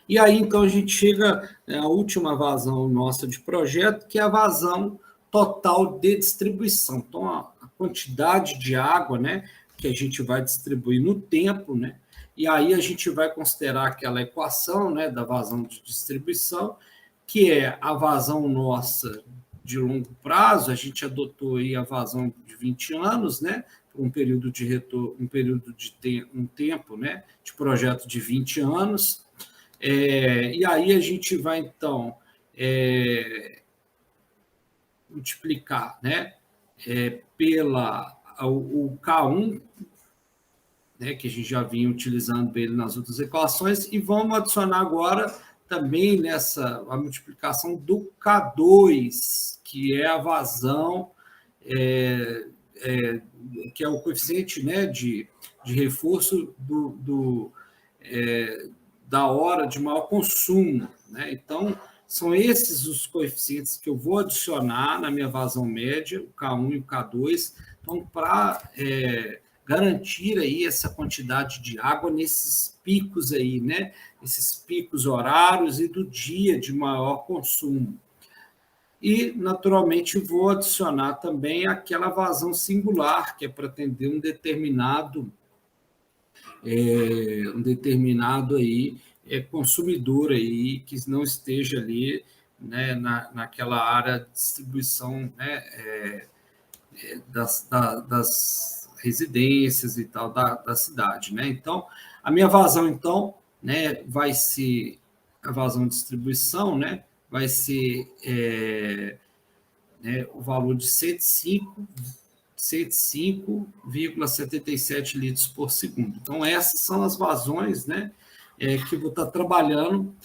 E aí, então, a gente chega à última vazão nossa de projeto, que é a vazão total de distribuição. Então, a quantidade de água, né, que a gente vai distribuir no tempo, né, e aí a gente vai considerar aquela equação, né, da vazão de distribuição, que é a vazão nossa de longo prazo. A gente adotou aí a vazão de 20 anos, né, um período de retorno, um tempo, né, de projeto de 20 anos. E aí a gente vai, então, multiplicar, né, pela o K1, né, que a gente já vinha utilizando ele nas outras equações, e vamos adicionar agora também a multiplicação do K2, que é a vazão, que é o coeficiente, né, de reforço da hora de maior consumo, né? Então, são esses os coeficientes que eu vou adicionar na minha vazão média, o K1 e o K2, então, para garantir aí essa quantidade de água nesses picos aí, né? Esses picos horários e do dia de maior consumo. E, naturalmente, vou adicionar também aquela vazão singular, que é para atender um determinado aí, consumidor aí que não esteja ali, né, naquela área de distribuição, né, das residências e tal da cidade, né? Então, a minha vazão, então, né, vai ser a vazão de distribuição, né, vai ser né, o valor de 105,77 litros por segundo. Então, essas são as vazões, né, que eu vou estar trabalhando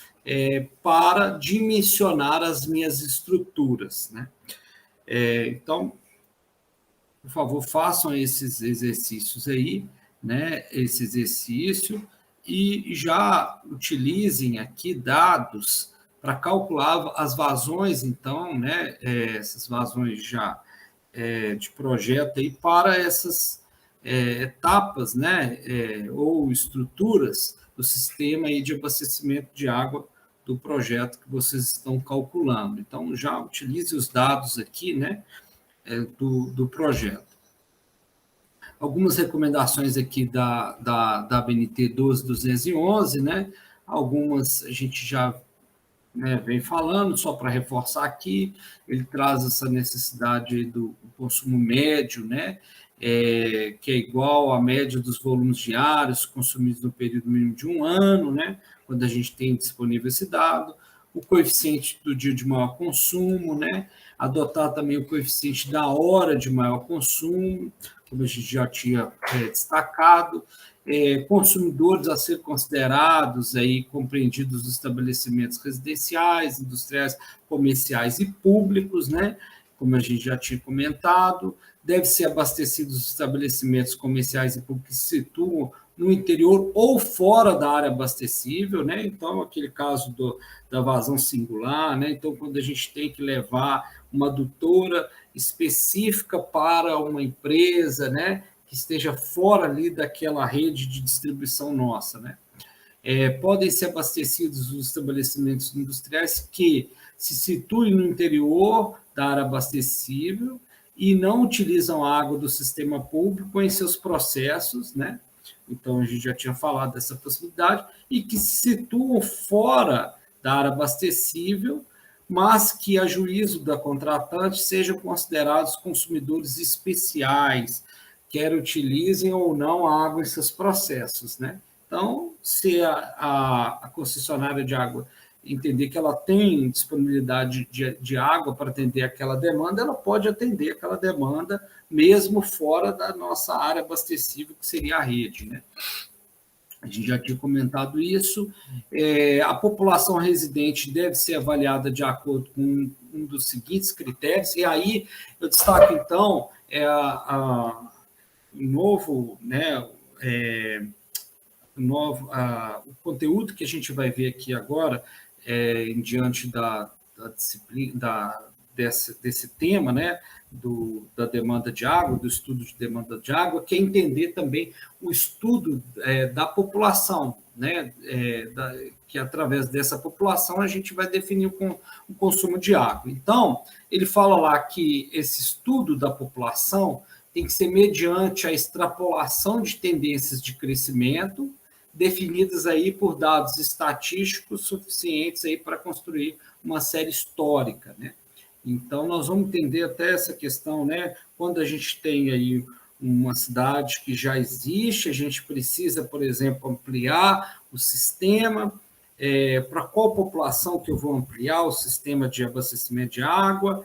para dimensionar as minhas estruturas, né? Então, por favor, façam esses exercícios aí, né, esse exercício, e já utilizem aqui dados para calcular as vazões, então, né, essas vazões já de projeto aí para essas etapas, né, ou estruturas do sistema aí de abastecimento de água do projeto que vocês estão calculando. Então, já utilize os dados aqui, né, do projeto. Algumas recomendações aqui da ABNT 12211, né, algumas a gente já, né, vem falando, só para reforçar aqui, ele traz essa necessidade do consumo médio, né, que é igual à média dos volumes diários consumidos no período mínimo de um ano, né, quando a gente tem disponível esse dado. o coeficiente do dia de maior consumo, né? Adotar também o coeficiente da hora de maior consumo, como a gente já tinha destacado, consumidores a ser considerados, aí, compreendidos os estabelecimentos residenciais, industriais, comerciais e públicos, né? Como a gente já tinha comentado, deve ser abastecidos os estabelecimentos comerciais e públicos que se situam no interior ou fora da área abastecível, né? Então, aquele caso da vazão singular, né? Então, quando a gente tem que levar uma adutora específica para uma empresa, né? Que esteja fora ali daquela rede de distribuição nossa, né? Podem ser abastecidos os estabelecimentos industriais que se situem no interior da área abastecível e não utilizam a água do sistema público em seus processos, né? Então, a gente já tinha falado dessa possibilidade, e que se situam fora da área abastecível, mas que, a juízo da contratante, sejam considerados consumidores especiais, quer utilizem ou não a água em seus processos, né? Então, se a concessionária de água entender que ela tem disponibilidade de água para atender aquela demanda, ela pode atender aquela demanda mesmo fora da nossa área abastecível, que seria a rede, né? A gente já tinha comentado isso. A população residente deve ser avaliada de acordo com um dos seguintes critérios, e aí eu destaco, então, o novo, né, o conteúdo que a gente vai ver aqui agora, em diante da disciplina, desse tema, né, da demanda de água, do estudo de demanda de água, que é entender também o estudo da população, né, que através dessa população a gente vai definir o consumo de água. Então, ele fala lá que esse estudo da população tem que ser mediante a extrapolação de tendências de crescimento, definidas aí por dados estatísticos suficientes aí para construir uma série histórica, né? Então, nós vamos entender até essa questão, né? Quando a gente tem aí uma cidade que já existe, a gente precisa, por exemplo, ampliar o sistema. Para qual população que eu vou ampliar o sistema de abastecimento de água?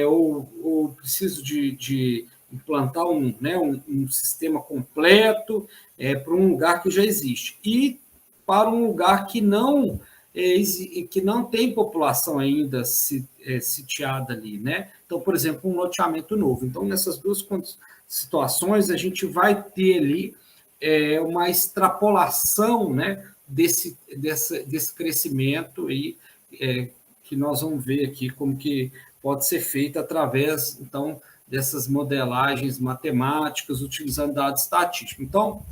Ou preciso de implantar um sistema completo para um lugar que já existe. E para um lugar que não tem população ainda sitiada ali, né? Então, por exemplo, um loteamento novo. Então, nessas duas situações, a gente vai ter ali uma extrapolação, né, desse crescimento aí, que nós vamos ver aqui como que pode ser feito através, então, dessas modelagens matemáticas, utilizando dados estatísticos. Então,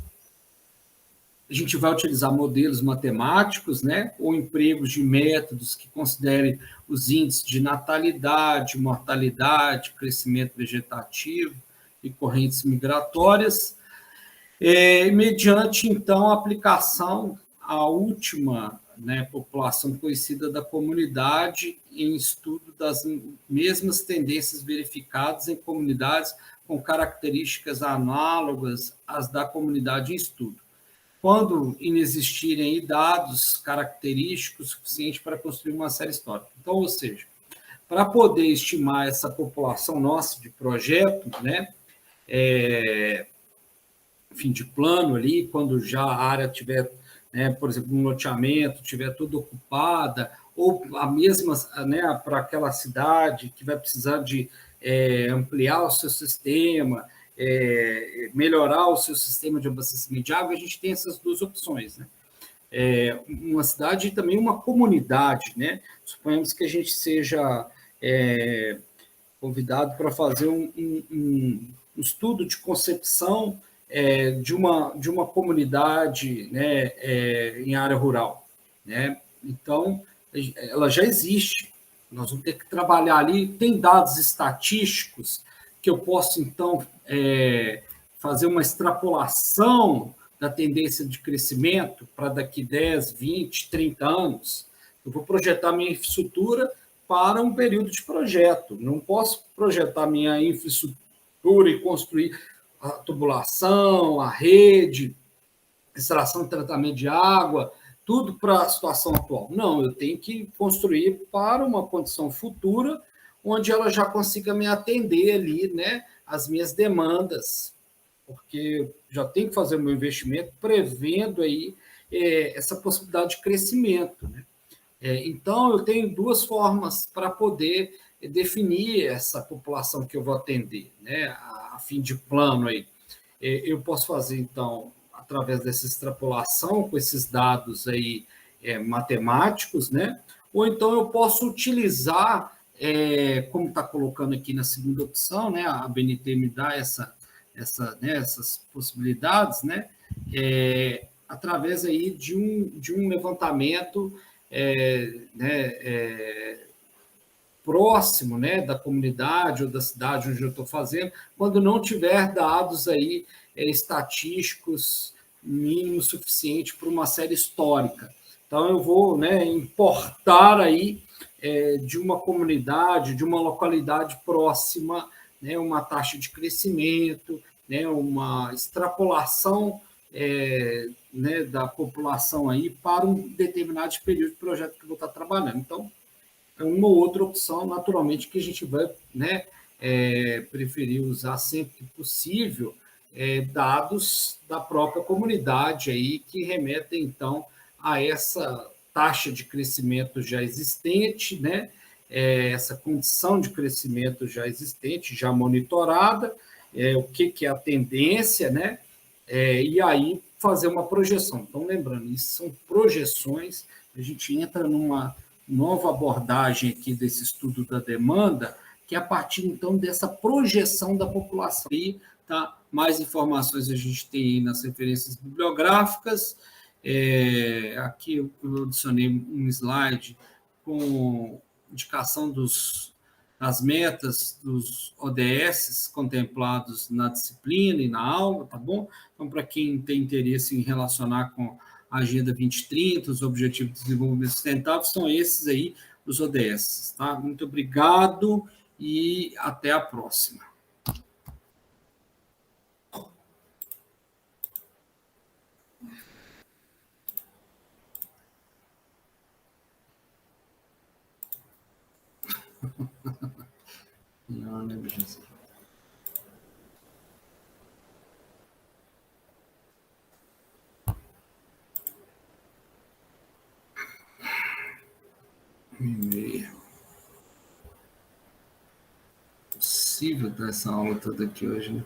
a gente vai utilizar modelos matemáticos, né, ou empregos de métodos que considerem os índices de natalidade, mortalidade, crescimento vegetativo e correntes migratórias, mediante, então, a aplicação à última, né, população conhecida da comunidade em estudo das mesmas tendências verificadas em comunidades com características análogas às da comunidade em estudo, quando inexistirem dados característicos suficientes para construir uma série histórica. Então, ou seja, para poder estimar essa população nossa de projeto, né, fim de plano ali, quando já a área tiver, né, por exemplo, um loteamento, tiver toda ocupada, ou a mesma, né, para aquela cidade que vai precisar de ampliar o seu sistema, melhorar o seu sistema de abastecimento de água, a gente tem essas duas opções, né? Uma cidade e também uma comunidade, né? Suponhamos que a gente seja convidado para fazer um estudo de concepção de uma comunidade, né, em área rural, né? Então, ela já existe. Nós vamos ter que trabalhar ali. Tem dados estatísticos que eu posso, então, fazer uma extrapolação da tendência de crescimento para daqui 10, 20, 30 anos. Eu vou projetar minha infraestrutura para um período de projeto. Não posso projetar minha infraestrutura e construir a tubulação, a rede, extração e tratamento de água tudo para a situação atual. Não, eu tenho que construir para uma condição futura, onde ela já consiga me atender ali, né, as minhas demandas, porque já tenho que fazer o meu investimento prevendo aí essa possibilidade de crescimento, né? Então, eu tenho duas formas para poder definir essa população que eu vou atender, né, a fim de plano aí. Eu posso fazer, então, através dessa extrapolação, com esses dados aí matemáticos, né? Ou então eu posso utilizar, como está colocando aqui na segunda opção, né? A BNT me dá né, essas possibilidades, né? Através aí de um levantamento próximo, né, da comunidade ou da cidade onde eu estou fazendo, quando não tiver dados aí estatísticos mínimos suficiente para uma série histórica. Então eu vou, né, importar aí de uma comunidade, de uma localidade próxima, né, uma taxa de crescimento, né, uma extrapolação né, da população aí para um determinado período de projeto que eu vou estar trabalhando. Então, é uma outra opção, naturalmente, que a gente vai, né, preferir usar sempre que possível dados da própria comunidade aí que remetem, então, a essa taxa de crescimento já existente, né, essa condição de crescimento já existente, já monitorada, o que é a tendência, né, e aí fazer uma projeção. Então, lembrando, isso são projeções, a gente entra numa nova abordagem aqui desse estudo da demanda, que é a partir, então, dessa projeção da população. E, tá, mais informações a gente tem aí nas referências bibliográficas. Aqui eu adicionei um slide com indicação das metas dos ODS contemplados na disciplina e na aula, tá bom? Então, para quem tem interesse em relacionar com a Agenda 2030, os Objetivos de Desenvolvimento Sustentável, são esses aí, os ODS, tá? Muito obrigado e até a próxima. Não, né, gente? E-mail. Possível dessa aula toda aqui hoje, né?